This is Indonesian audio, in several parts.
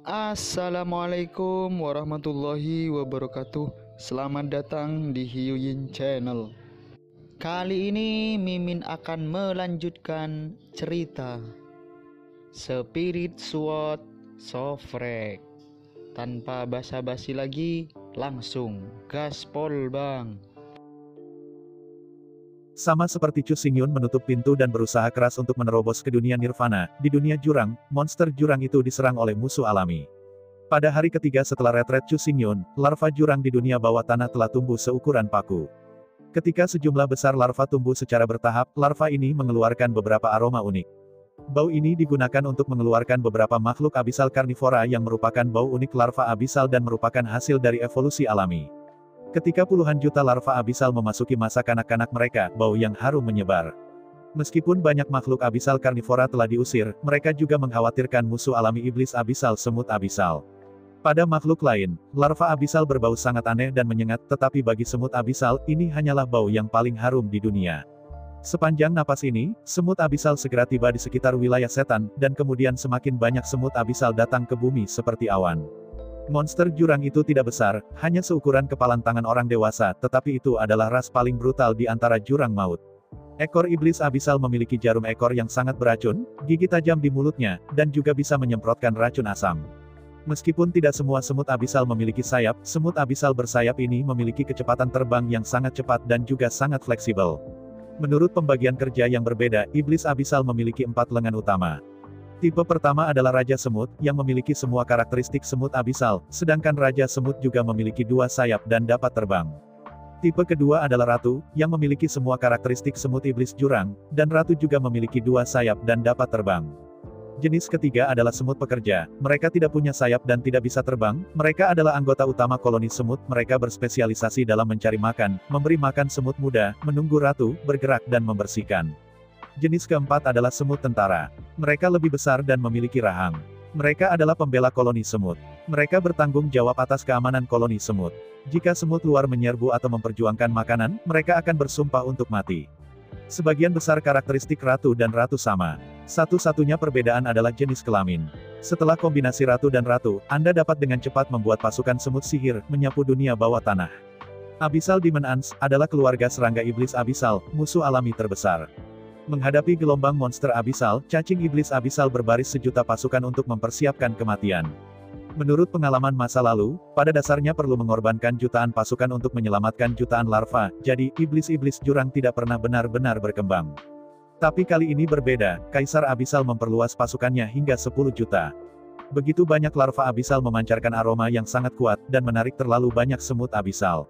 Assalamualaikum warahmatullahi wabarakatuh. Selamat datang di Hyuyin Channel. Kali ini Mimin akan melanjutkan cerita Spirit Sword Sofrek. Tanpa basa-basi lagi, langsung gaspol bang. Sama seperti Chu Xingyun menutup pintu dan berusaha keras untuk menerobos ke dunia nirvana, di dunia jurang, monster jurang itu diserang oleh musuh alami. Pada hari ketiga setelah retret Chu Xingyun, larva jurang di dunia bawah tanah telah tumbuh seukuran paku. Ketika sejumlah besar larva tumbuh secara bertahap, larva ini mengeluarkan beberapa aroma unik. Bau ini digunakan untuk mengeluarkan beberapa makhluk abisal karnivora yang merupakan bau unik larva abisal dan merupakan hasil dari evolusi alami. Ketika puluhan juta larva abisal memasuki masa kanak-kanak mereka, bau yang harum menyebar. Meskipun banyak makhluk abisal karnivora telah diusir, mereka juga mengkhawatirkan musuh alami iblis abisal semut abisal. Pada makhluk lain, larva abisal berbau sangat aneh dan menyengat, tetapi bagi semut abisal, ini hanyalah bau yang paling harum di dunia. Sepanjang napas ini, semut abisal segera tiba di sekitar wilayah setan, dan kemudian semakin banyak semut abisal datang ke bumi seperti awan. Monster jurang itu tidak besar, hanya seukuran kepalan tangan orang dewasa, tetapi itu adalah ras paling brutal di antara jurang maut. Ekor iblis abisal memiliki jarum ekor yang sangat beracun, gigi tajam di mulutnya, dan juga bisa menyemprotkan racun asam. Meskipun tidak semua semut abisal memiliki sayap, semut abisal bersayap ini memiliki kecepatan terbang yang sangat cepat dan juga sangat fleksibel. Menurut pembagian kerja yang berbeda, iblis abisal memiliki 4 lengan utama. Tipe pertama adalah Raja Semut, yang memiliki semua karakteristik semut abisal, sedangkan Raja Semut juga memiliki 2 sayap dan dapat terbang. Tipe kedua adalah Ratu, yang memiliki semua karakteristik semut iblis jurang, dan Ratu juga memiliki 2 sayap dan dapat terbang. Jenis ketiga adalah semut pekerja, mereka tidak punya sayap dan tidak bisa terbang, mereka adalah anggota utama koloni semut, mereka berspesialisasi dalam mencari makan, memberi makan semut muda, menunggu ratu, bergerak dan membersihkan. Jenis keempat adalah semut tentara. Mereka lebih besar dan memiliki rahang. Mereka adalah pembela koloni semut. Mereka bertanggung jawab atas keamanan koloni semut. Jika semut luar menyerbu atau memperjuangkan makanan, mereka akan bersumpah untuk mati. Sebagian besar karakteristik ratu dan ratu sama. Satu-satunya perbedaan adalah jenis kelamin. Setelah kombinasi ratu dan ratu, Anda dapat dengan cepat membuat pasukan semut sihir, menyapu dunia bawah tanah. Abyssal Demon Ants adalah keluarga serangga iblis abisal, musuh alami terbesar. Menghadapi gelombang monster abisal, cacing iblis abisal berbaris sejuta pasukan untuk mempersiapkan kematian. Menurut pengalaman masa lalu, pada dasarnya perlu mengorbankan jutaan pasukan untuk menyelamatkan jutaan larva, jadi, iblis-iblis jurang tidak pernah benar-benar berkembang. Tapi kali ini berbeda, Kaisar Abisal memperluas pasukannya hingga 10 juta. Begitu banyak larva abisal memancarkan aroma yang sangat kuat, dan menarik terlalu banyak semut abisal.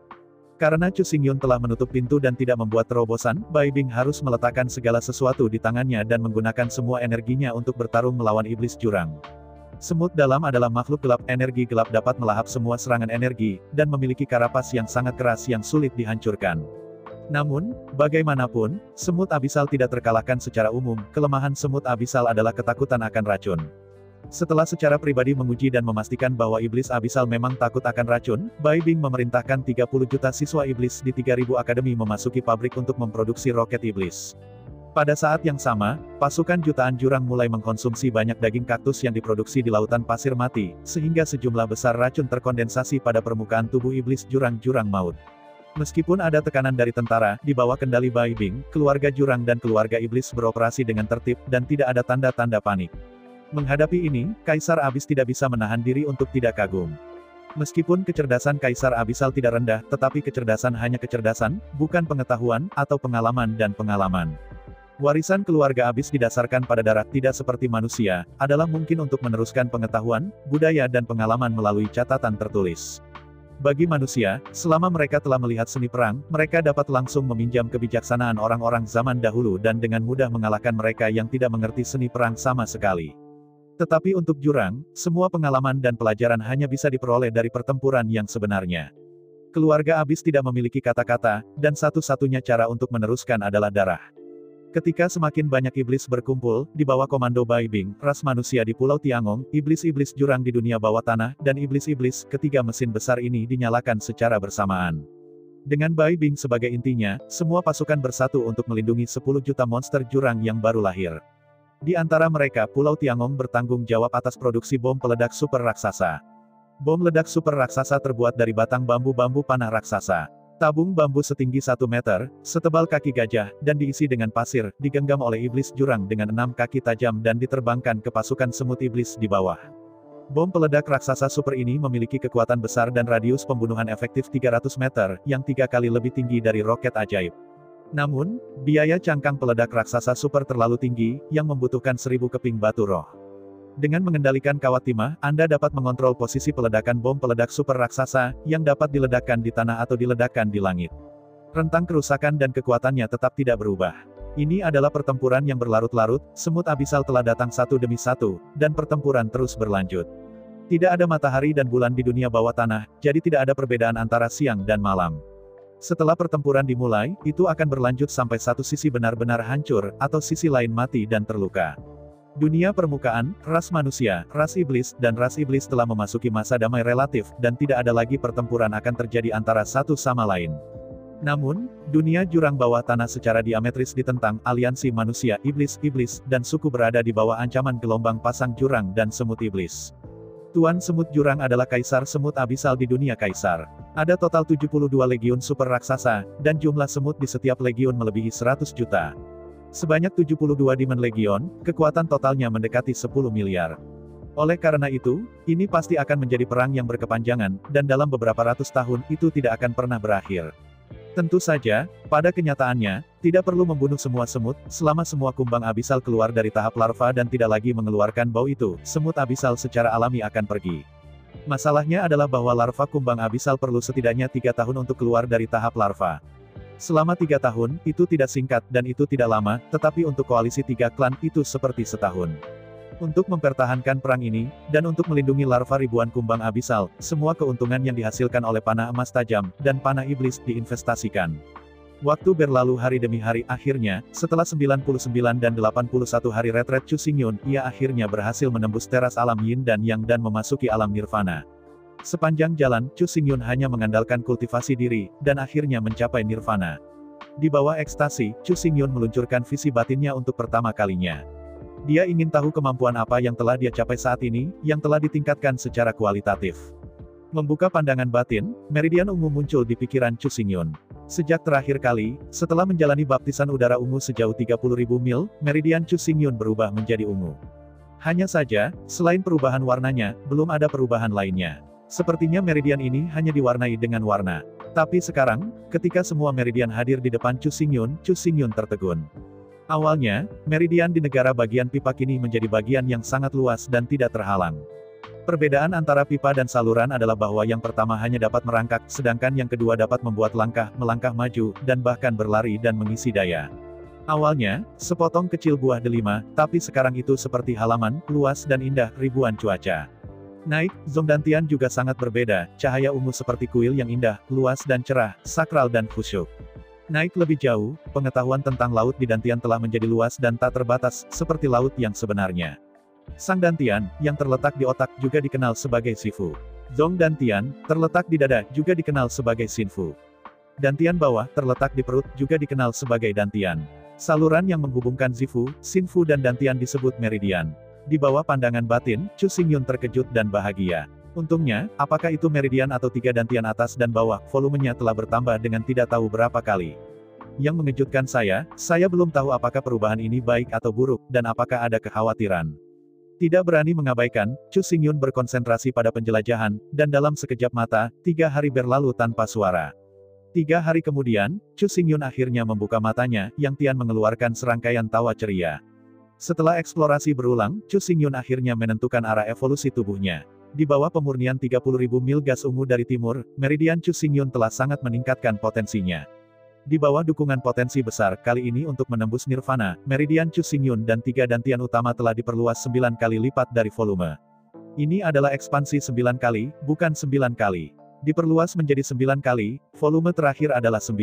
Karena Chu Xingyun telah menutup pintu dan tidak membuat terobosan, Bai Bing harus meletakkan segala sesuatu di tangannya dan menggunakan semua energinya untuk bertarung melawan iblis jurang. Semut dalam adalah makhluk gelap, energi gelap dapat melahap semua serangan energi, dan memiliki karapas yang sangat keras yang sulit dihancurkan. Namun, bagaimanapun, semut abisal tidak terkalahkan secara umum, kelemahan semut abisal adalah ketakutan akan racun. Setelah secara pribadi menguji dan memastikan bahwa iblis abisal memang takut akan racun, Bai Bing memerintahkan 30 juta siswa iblis di 3000 akademi memasuki pabrik untuk memproduksi roket iblis. Pada saat yang sama, pasukan jutaan jurang mulai mengkonsumsi banyak daging kaktus yang diproduksi di lautan pasir mati, sehingga sejumlah besar racun terkondensasi pada permukaan tubuh iblis jurang-jurang maut. Meskipun ada tekanan dari tentara, di bawah kendali Bai Bing, keluarga jurang dan keluarga iblis beroperasi dengan tertib, dan tidak ada tanda-tanda panik. Menghadapi ini, Kaisar Abis tidak bisa menahan diri untuk tidak kagum. Meskipun kecerdasan Kaisar Abisal tidak rendah, tetapi kecerdasan hanya kecerdasan, bukan pengetahuan, atau pengalaman dan pengalaman. Warisan keluarga Abis didasarkan pada darah, tidak seperti manusia, adalah mungkin untuk meneruskan pengetahuan, budaya dan pengalaman melalui catatan tertulis. Bagi manusia, selama mereka telah melihat seni perang, mereka dapat langsung meminjam kebijaksanaan orang-orang zaman dahulu dan dengan mudah mengalahkan mereka yang tidak mengerti seni perang sama sekali. Tetapi untuk jurang, semua pengalaman dan pelajaran hanya bisa diperoleh dari pertempuran yang sebenarnya. Keluarga Abis tidak memiliki kata-kata, dan satu-satunya cara untuk meneruskan adalah darah. Ketika semakin banyak iblis berkumpul, di bawah komando Bai Bing, ras manusia di Pulau Tiangong, iblis-iblis jurang di dunia bawah tanah, dan iblis-iblis, ketiga mesin besar ini dinyalakan secara bersamaan. Dengan Bai Bing sebagai intinya, semua pasukan bersatu untuk melindungi 10 juta monster jurang yang baru lahir. Di antara mereka Pulau Tiangong bertanggung jawab atas produksi bom peledak super raksasa. Bom ledak super raksasa terbuat dari batang bambu-bambu panah raksasa. Tabung bambu setinggi 1 meter, setebal kaki gajah, dan diisi dengan pasir, digenggam oleh iblis jurang dengan 6 kaki tajam dan diterbangkan ke pasukan semut iblis di bawah. Bom peledak raksasa super ini memiliki kekuatan besar dan radius pembunuhan efektif 300 meter, yang 3 kali lebih tinggi dari roket ajaib. Namun, biaya cangkang peledak raksasa super terlalu tinggi, yang membutuhkan 1000 keping batu roh. Dengan mengendalikan kawat timah, Anda dapat mengontrol posisi peledakan bom peledak super raksasa, yang dapat diledakkan di tanah atau diledakkan di langit. Rentang kerusakan dan kekuatannya tetap tidak berubah. Ini adalah pertempuran yang berlarut-larut, semut abisal telah datang satu demi satu, dan pertempuran terus berlanjut. Tidak ada matahari dan bulan di dunia bawah tanah, jadi tidak ada perbedaan antara siang dan malam. Setelah pertempuran dimulai, itu akan berlanjut sampai satu sisi benar-benar hancur, atau sisi lain mati dan terluka. Dunia permukaan, ras manusia, ras iblis, dan ras iblis telah memasuki masa damai relatif, dan tidak ada lagi pertempuran akan terjadi antara satu sama lain. Namun, dunia jurang bawah tanah secara diametris ditentang, aliansi manusia, iblis, dan suku berada di bawah ancaman gelombang pasang jurang dan semut iblis. Tuan Semut Jurang adalah Kaisar Semut Abisal di dunia Kaisar. Ada total 72 legiun super raksasa, dan jumlah semut di setiap legiun melebihi 100 juta. Sebanyak 72 Demon Legion, kekuatan totalnya mendekati 10 miliar. Oleh karena itu, ini pasti akan menjadi perang yang berkepanjangan, dan dalam beberapa ratus tahun itu tidak akan pernah berakhir. Tentu saja, pada kenyataannya, tidak perlu membunuh semua semut, selama semua kumbang abisal keluar dari tahap larva dan tidak lagi mengeluarkan bau itu, semut abisal secara alami akan pergi. Masalahnya adalah bahwa larva kumbang abisal perlu setidaknya 3 tahun untuk keluar dari tahap larva. Selama 3 tahun, itu tidak singkat dan itu tidak lama, tetapi untuk koalisi 3 klan itu seperti setahun. Untuk mempertahankan perang ini, dan untuk melindungi larva ribuan kumbang abisal, semua keuntungan yang dihasilkan oleh panah emas tajam, dan panah iblis diinvestasikan. Waktu berlalu hari demi hari, akhirnya, setelah 99 dan 81 hari retret Chu Xingyun, ia akhirnya berhasil menembus teras alam yin dan yang dan memasuki alam nirvana. Sepanjang jalan, Chu Xingyun hanya mengandalkan kultivasi diri, dan akhirnya mencapai nirvana. Di bawah ekstasi, Chu Xingyun meluncurkan visi batinnya untuk pertama kalinya. Dia ingin tahu kemampuan apa yang telah dia capai saat ini, yang telah ditingkatkan secara kualitatif. Membuka pandangan batin, meridian ungu muncul di pikiran Chu Xingyun. Sejak terakhir kali, setelah menjalani baptisan udara ungu sejauh 30.000 mil, meridian Chu Xingyun berubah menjadi ungu. Hanya saja, selain perubahan warnanya, belum ada perubahan lainnya. Sepertinya meridian ini hanya diwarnai dengan warna. Tapi sekarang, ketika semua meridian hadir di depan Chu Xingyun tertegun. Awalnya, meridian di negara bagian pipa kini menjadi bagian yang sangat luas dan tidak terhalang. Perbedaan antara pipa dan saluran adalah bahwa yang pertama hanya dapat merangkak, sedangkan yang kedua dapat membuat langkah, melangkah maju, dan bahkan berlari dan mengisi daya. Awalnya, sepotong kecil buah delima, tapi sekarang itu seperti halaman, luas dan indah, ribuan cuaca. Naik, Zongdantian juga sangat berbeda, cahaya ungu seperti kuil yang indah, luas dan cerah, sakral dan khusyuk. Naik lebih jauh, pengetahuan tentang laut di Dantian telah menjadi luas dan tak terbatas, seperti laut yang sebenarnya. Sang Dantian, yang terletak di otak, juga dikenal sebagai Sifu. Zong Dantian, terletak di dada, juga dikenal sebagai Sinfu. Dantian bawah, terletak di perut, juga dikenal sebagai Dantian. Saluran yang menghubungkan Zifu, Sinfu dan Dantian disebut meridian. Di bawah pandangan batin, Chu Xingyun terkejut dan bahagia. Untungnya, apakah itu meridian atau 3 dantian atas dan bawah, volumenya telah bertambah dengan tidak tahu berapa kali. Yang mengejutkan saya belum tahu apakah perubahan ini baik atau buruk, dan apakah ada kekhawatiran. Tidak berani mengabaikan, Chu Xingyun berkonsentrasi pada penjelajahan, dan dalam sekejap mata, 3 hari berlalu tanpa suara. 3 hari kemudian, Chu Xingyun akhirnya membuka matanya, yang Tian mengeluarkan serangkaian tawa ceria. Setelah eksplorasi berulang, Chu Xingyun akhirnya menentukan arah evolusi tubuhnya. Di bawah pemurnian 30.000 mil gas ungu dari timur, meridian Chu Xingyun telah sangat meningkatkan potensinya. Di bawah dukungan potensi besar, kali ini untuk menembus nirvana, meridian Chu Xingyun dan 3 dantian utama telah diperluas 9 kali lipat dari volume. Ini adalah ekspansi 9 kali, bukan 9 kali. Diperluas menjadi 9 kali, volume terakhir adalah 9.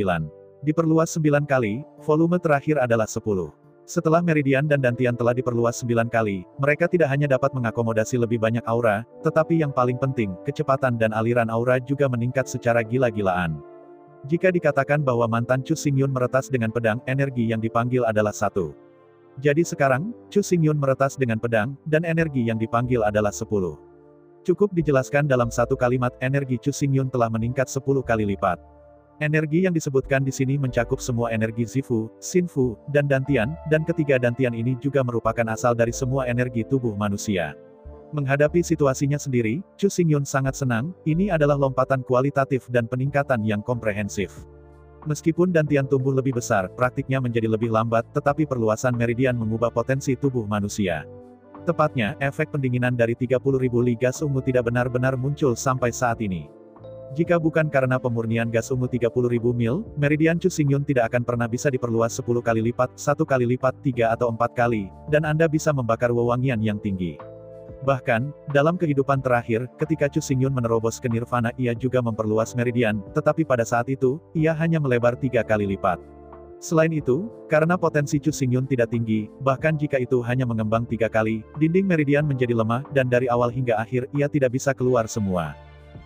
Diperluas 9 kali, volume terakhir adalah 10. Setelah meridian dan dantian telah diperluas 9 kali, mereka tidak hanya dapat mengakomodasi lebih banyak aura, tetapi yang paling penting, kecepatan dan aliran aura juga meningkat secara gila-gilaan. Jika dikatakan bahwa mantan Chu Xingyun meretas dengan pedang, energi yang dipanggil adalah 1. Jadi sekarang, Chu Xingyun meretas dengan pedang, dan energi yang dipanggil adalah 10. Cukup dijelaskan dalam satu kalimat, energi Chu Xingyun telah meningkat 10 kali lipat. Energi yang disebutkan di sini mencakup semua energi Zifu, Xinfu, dan Dantian, dan ketiga Dantian ini juga merupakan asal dari semua energi tubuh manusia. Menghadapi situasinya sendiri, Chu Xingyun sangat senang, ini adalah lompatan kualitatif dan peningkatan yang komprehensif. Meskipun Dantian tumbuh lebih besar, praktiknya menjadi lebih lambat, tetapi perluasan meridian mengubah potensi tubuh manusia. Tepatnya, efek pendinginan dari 30.000 li gas ungu tidak benar-benar muncul sampai saat ini. Jika bukan karena pemurnian gas ungu 30.000 mil, meridian Chu Xingyun tidak akan pernah bisa diperluas 10 kali lipat, 1 kali lipat, 3 atau 4 kali, dan Anda bisa membakar wewangian yang tinggi. Bahkan, dalam kehidupan terakhir, ketika Chu Xingyun menerobos ke Nirvana ia juga memperluas meridian, tetapi pada saat itu, ia hanya melebar 3 kali lipat. Selain itu, karena potensi Chu Xingyun tidak tinggi, bahkan jika itu hanya mengembang 3 kali, dinding meridian menjadi lemah, dan dari awal hingga akhir ia tidak bisa keluar semua.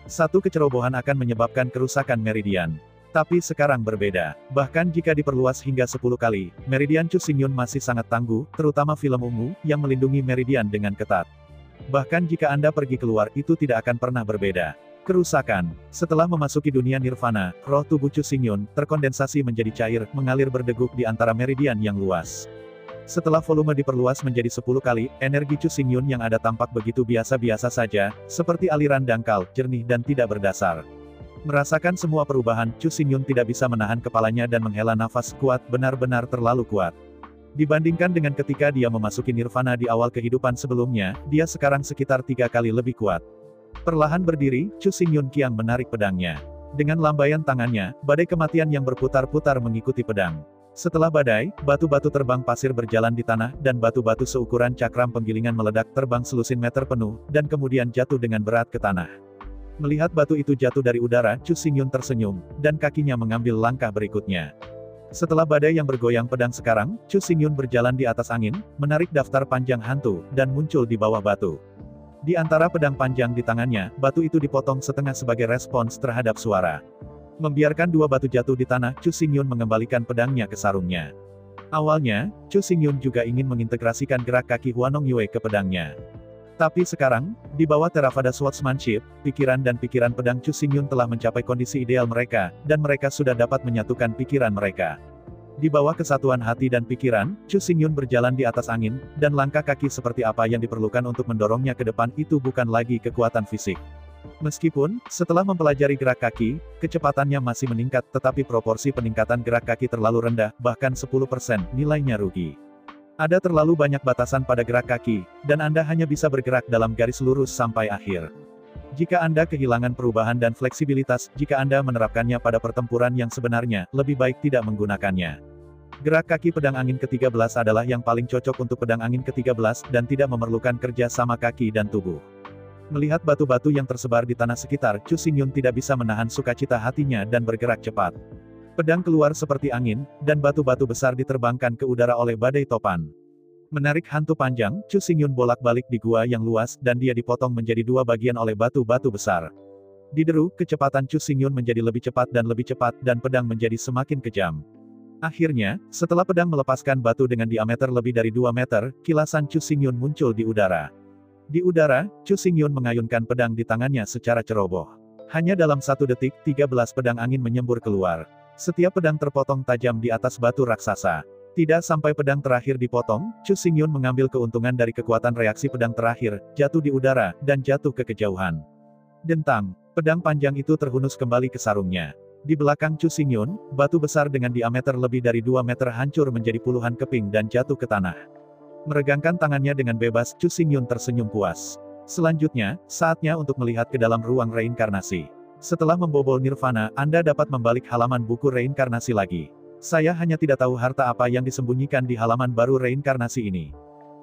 Satu kecerobohan akan menyebabkan kerusakan meridian. Tapi sekarang berbeda. Bahkan jika diperluas hingga 10 kali, meridian Chu Xingyun masih sangat tangguh, terutama film ungu, yang melindungi meridian dengan ketat. Bahkan jika Anda pergi keluar, itu tidak akan pernah berbeda. Kerusakan. Setelah memasuki dunia Nirvana, roh tubuh Chu Xingyun terkondensasi menjadi cair, mengalir berdeguk di antara meridian yang luas. Setelah volume diperluas menjadi 10 kali, energi Chu Xingyun yang ada tampak begitu biasa-biasa saja, seperti aliran dangkal, jernih dan tidak berdasar. Merasakan semua perubahan, Chu Xingyun tidak bisa menahan kepalanya dan menghela nafas kuat, benar-benar terlalu kuat. Dibandingkan dengan ketika dia memasuki Nirvana di awal kehidupan sebelumnya, dia sekarang sekitar 3 kali lebih kuat. Perlahan berdiri, Chu Xingyun kian menarik pedangnya. Dengan lambaian tangannya, badai kematian yang berputar-putar mengikuti pedang. Setelah badai, batu-batu terbang pasir berjalan di tanah, dan batu-batu seukuran cakram penggilingan meledak terbang selusin meter penuh, dan kemudian jatuh dengan berat ke tanah. Melihat batu itu jatuh dari udara, Chu Xingyun tersenyum, dan kakinya mengambil langkah berikutnya. Setelah badai yang bergoyang pedang sekarang, Chu Xingyun berjalan di atas angin, menarik daftar panjang hantu, dan muncul di bawah batu. Di antara pedang panjang di tangannya, batu itu dipotong setengah sebagai respons terhadap suara. Membiarkan 2 batu jatuh di tanah, Chu Xingyun mengembalikan pedangnya ke sarungnya. Awalnya, Chu Xingyun juga ingin mengintegrasikan gerak kaki Huanong Yue ke pedangnya. Tapi sekarang, di bawah Theravada Swordsmanship, pikiran dan pikiran pedang Chu Xingyun telah mencapai kondisi ideal mereka, dan mereka sudah dapat menyatukan pikiran mereka. Di bawah kesatuan hati dan pikiran, Chu Xingyun berjalan di atas angin, dan langkah kaki seperti apa yang diperlukan untuk mendorongnya ke depan itu bukan lagi kekuatan fisik. Meskipun, setelah mempelajari gerak kaki, kecepatannya masih meningkat, tetapi proporsi peningkatan gerak kaki terlalu rendah, bahkan 10% nilainya rugi. Ada terlalu banyak batasan pada gerak kaki, dan Anda hanya bisa bergerak dalam garis lurus sampai akhir. Jika Anda kehilangan perubahan dan fleksibilitas, jika Anda menerapkannya pada pertempuran yang sebenarnya, lebih baik tidak menggunakannya. Gerak kaki pedang angin ke-13 adalah yang paling cocok untuk pedang angin ke-13, dan tidak memerlukan kerja sama kaki dan tubuh. Melihat batu-batu yang tersebar di tanah sekitar, Chu Xingyun tidak bisa menahan sukacita hatinya dan bergerak cepat. Pedang keluar seperti angin, dan batu-batu besar diterbangkan ke udara oleh badai topan. Menarik hantu panjang, Chu Xingyun bolak-balik di gua yang luas, dan dia dipotong menjadi 2 bagian oleh batu-batu besar. Dideru, kecepatan Chu Xingyun menjadi lebih cepat, dan pedang menjadi semakin kejam. Akhirnya, setelah pedang melepaskan batu dengan diameter lebih dari 2 meter, kilasan Chu Xingyun muncul di udara. Di udara, Chu Xingyun mengayunkan pedang di tangannya secara ceroboh. Hanya dalam 1 detik, 13 pedang angin menyembur keluar. Setiap pedang terpotong tajam di atas batu raksasa. Tidak sampai pedang terakhir dipotong, Chu Xingyun mengambil keuntungan dari kekuatan reaksi pedang terakhir, jatuh di udara, dan jatuh ke kejauhan. Dentang, pedang panjang itu terhunus kembali ke sarungnya. Di belakang Chu Xingyun, batu besar dengan diameter lebih dari 2 meter hancur menjadi puluhan keping dan jatuh ke tanah. Meregangkan tangannya dengan bebas, Chu Xingyun tersenyum puas. Selanjutnya, saatnya untuk melihat ke dalam ruang reinkarnasi. Setelah membobol Nirvana, Anda dapat membalik halaman buku reinkarnasi lagi. Saya hanya tidak tahu harta apa yang disembunyikan di halaman baru reinkarnasi ini.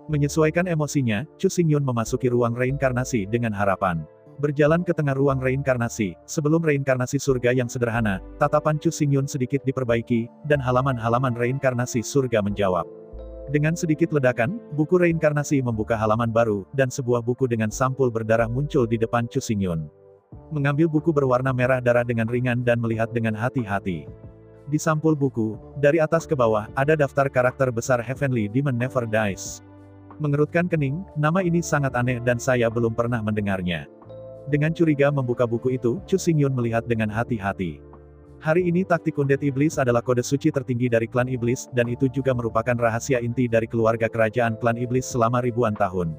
Menyesuaikan emosinya, Chu Xingyun memasuki ruang reinkarnasi dengan harapan. Berjalan ke tengah ruang reinkarnasi, sebelum reinkarnasi surga yang sederhana, tatapan Chu Xingyun sedikit diperbaiki, dan halaman-halaman reinkarnasi surga menjawab. Dengan sedikit ledakan, buku reinkarnasi membuka halaman baru, dan sebuah buku dengan sampul berdarah muncul di depan Chu Xingyun. Mengambil buku berwarna merah darah dengan ringan dan melihat dengan hati-hati. Di sampul buku, dari atas ke bawah, ada daftar karakter besar Heavenly Demon Never Dies. Mengerutkan kening, nama ini sangat aneh dan saya belum pernah mendengarnya. Dengan curiga membuka buku itu, Chu Xingyun melihat dengan hati-hati. Hari ini taktik undead iblis adalah kode suci tertinggi dari klan iblis, dan itu juga merupakan rahasia inti dari keluarga kerajaan klan iblis selama ribuan tahun.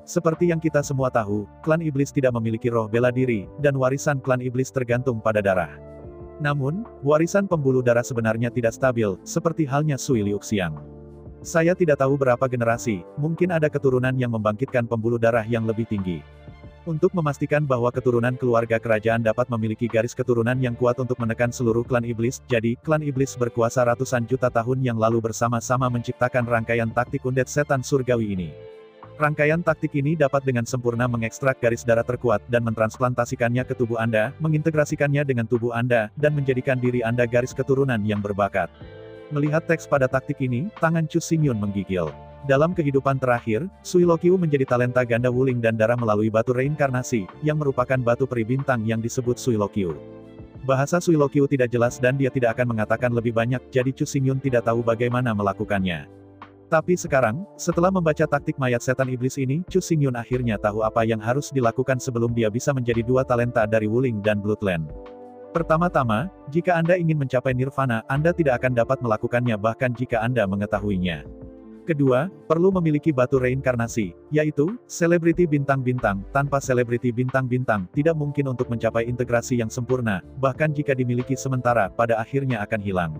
Seperti yang kita semua tahu, klan iblis tidak memiliki roh bela diri, dan warisan klan iblis tergantung pada darah. Namun, warisan pembuluh darah sebenarnya tidak stabil, seperti halnya Sui Liuxiang. Saya tidak tahu berapa generasi, mungkin ada keturunan yang membangkitkan pembuluh darah yang lebih tinggi. Untuk memastikan bahwa keturunan keluarga kerajaan dapat memiliki garis keturunan yang kuat untuk menekan seluruh klan iblis, jadi, klan iblis berkuasa ratusan juta tahun yang lalu bersama-sama menciptakan rangkaian taktik undead setan surgawi ini. Rangkaian taktik ini dapat dengan sempurna mengekstrak garis darah terkuat dan mentransplantasikannya ke tubuh Anda, mengintegrasikannya dengan tubuh Anda, dan menjadikan diri Anda garis keturunan yang berbakat. Melihat teks pada taktik ini, tangan Chu Xingyun menggigil. Dalam kehidupan terakhir, Sui Lokyu menjadi talenta ganda wuling dan darah melalui batu reinkarnasi, yang merupakan batu peri bintang yang disebut Sui Lokyu. Bahasa Sui Lokyu tidak jelas dan dia tidak akan mengatakan lebih banyak, jadi Chu Xingyun tidak tahu bagaimana melakukannya. Tapi sekarang, setelah membaca taktik mayat setan iblis ini, Chu Xingyun akhirnya tahu apa yang harus dilakukan sebelum dia bisa menjadi dua talenta dari Wuling dan Bloodland. Pertama-tama, jika Anda ingin mencapai nirvana, Anda tidak akan dapat melakukannya bahkan jika Anda mengetahuinya. Kedua, perlu memiliki batu reinkarnasi, yaitu, selebriti bintang-bintang. Tanpa selebriti bintang-bintang, tidak mungkin untuk mencapai integrasi yang sempurna, bahkan jika dimiliki sementara, pada akhirnya akan hilang.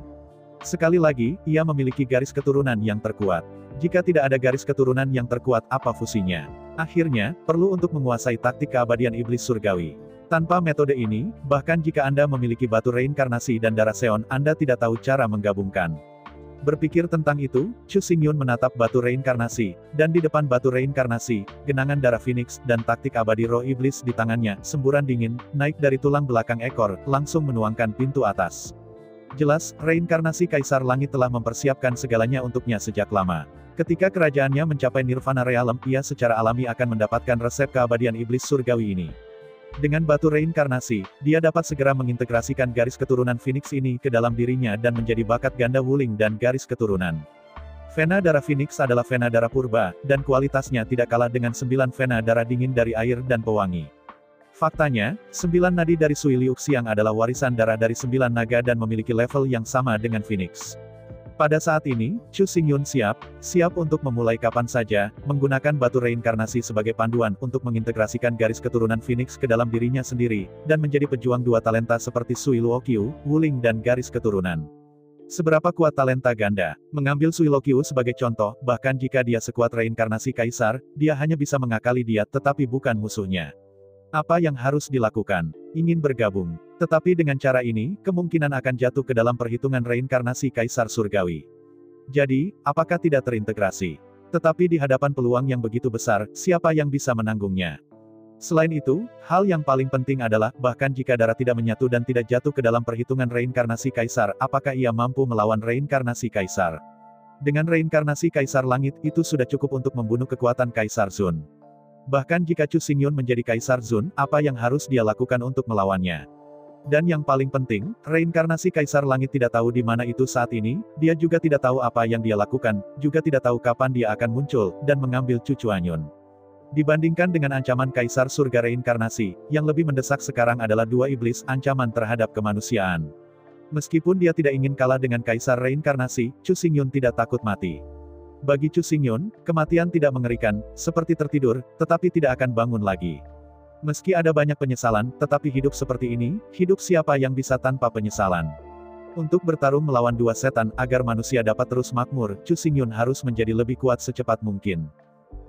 Sekali lagi, ia memiliki garis keturunan yang terkuat. Jika tidak ada garis keturunan yang terkuat, apa fungsinya? Akhirnya, perlu untuk menguasai taktik keabadian iblis surgawi. Tanpa metode ini, bahkan jika Anda memiliki batu reinkarnasi dan darah Seon, Anda tidak tahu cara menggabungkan. Berpikir tentang itu, Chu Xingyun menatap batu reinkarnasi, dan di depan batu reinkarnasi, genangan darah Phoenix, dan taktik abadi roh iblis di tangannya, semburan dingin, naik dari tulang belakang ekor, langsung menuangkan pintu atas. Jelas, reinkarnasi Kaisar Langit telah mempersiapkan segalanya untuknya sejak lama. Ketika kerajaannya mencapai nirvana realem, ia secara alami akan mendapatkan resep keabadian iblis surgawi ini. Dengan batu reinkarnasi, dia dapat segera mengintegrasikan garis keturunan Phoenix ini ke dalam dirinya dan menjadi bakat ganda wuling dan garis keturunan. Vena darah Phoenix adalah vena darah purba, dan kualitasnya tidak kalah dengan 9 vena darah dingin dari air dan pewangi. Faktanya, 9 nadi dari Sui Liuxiang adalah warisan darah dari 9 naga dan memiliki level yang sama dengan Phoenix. Pada saat ini, Chu Xingyun siap untuk memulai kapan saja, menggunakan batu reinkarnasi sebagai panduan untuk mengintegrasikan garis keturunan Phoenix ke dalam dirinya sendiri, dan menjadi pejuang dua talenta seperti Sui Luokyu, Wuling dan garis keturunan. Seberapa kuat talenta ganda? Mengambil Sui Luokyu sebagai contoh, bahkan jika dia sekuat reinkarnasi Kaisar, dia hanya bisa mengakali dia tetapi bukan musuhnya. Apa yang harus dilakukan? Ingin bergabung. Tetapi dengan cara ini, kemungkinan akan jatuh ke dalam perhitungan reinkarnasi Kaisar Surgawi. Jadi, apakah tidak terintegrasi? Tetapi di hadapan peluang yang begitu besar, siapa yang bisa menanggungnya? Selain itu, hal yang paling penting adalah, bahkan jika darah tidak menyatu dan tidak jatuh ke dalam perhitungan reinkarnasi Kaisar, apakah ia mampu melawan reinkarnasi Kaisar? Dengan reinkarnasi Kaisar Langit, itu sudah cukup untuk membunuh kekuatan Kaisar Zun. Bahkan jika Chu Xingyun menjadi Kaisar Zun, apa yang harus dia lakukan untuk melawannya? Dan yang paling penting, reinkarnasi Kaisar Langit tidak tahu di mana itu saat ini, dia juga tidak tahu apa yang dia lakukan, juga tidak tahu kapan dia akan muncul, dan mengambil cucu Anyun. Dibandingkan dengan ancaman Kaisar Surga Reinkarnasi, yang lebih mendesak sekarang adalah dua iblis, ancaman terhadap kemanusiaan. Meskipun dia tidak ingin kalah dengan Kaisar Reinkarnasi, Chu Xingyun tidak takut mati. Bagi Chu Xingyun, kematian tidak mengerikan, seperti tertidur, tetapi tidak akan bangun lagi. Meski ada banyak penyesalan, tetapi hidup seperti ini, hidup siapa yang bisa tanpa penyesalan? Untuk bertarung melawan dua setan, agar manusia dapat terus makmur, Chu Xingyun harus menjadi lebih kuat secepat mungkin.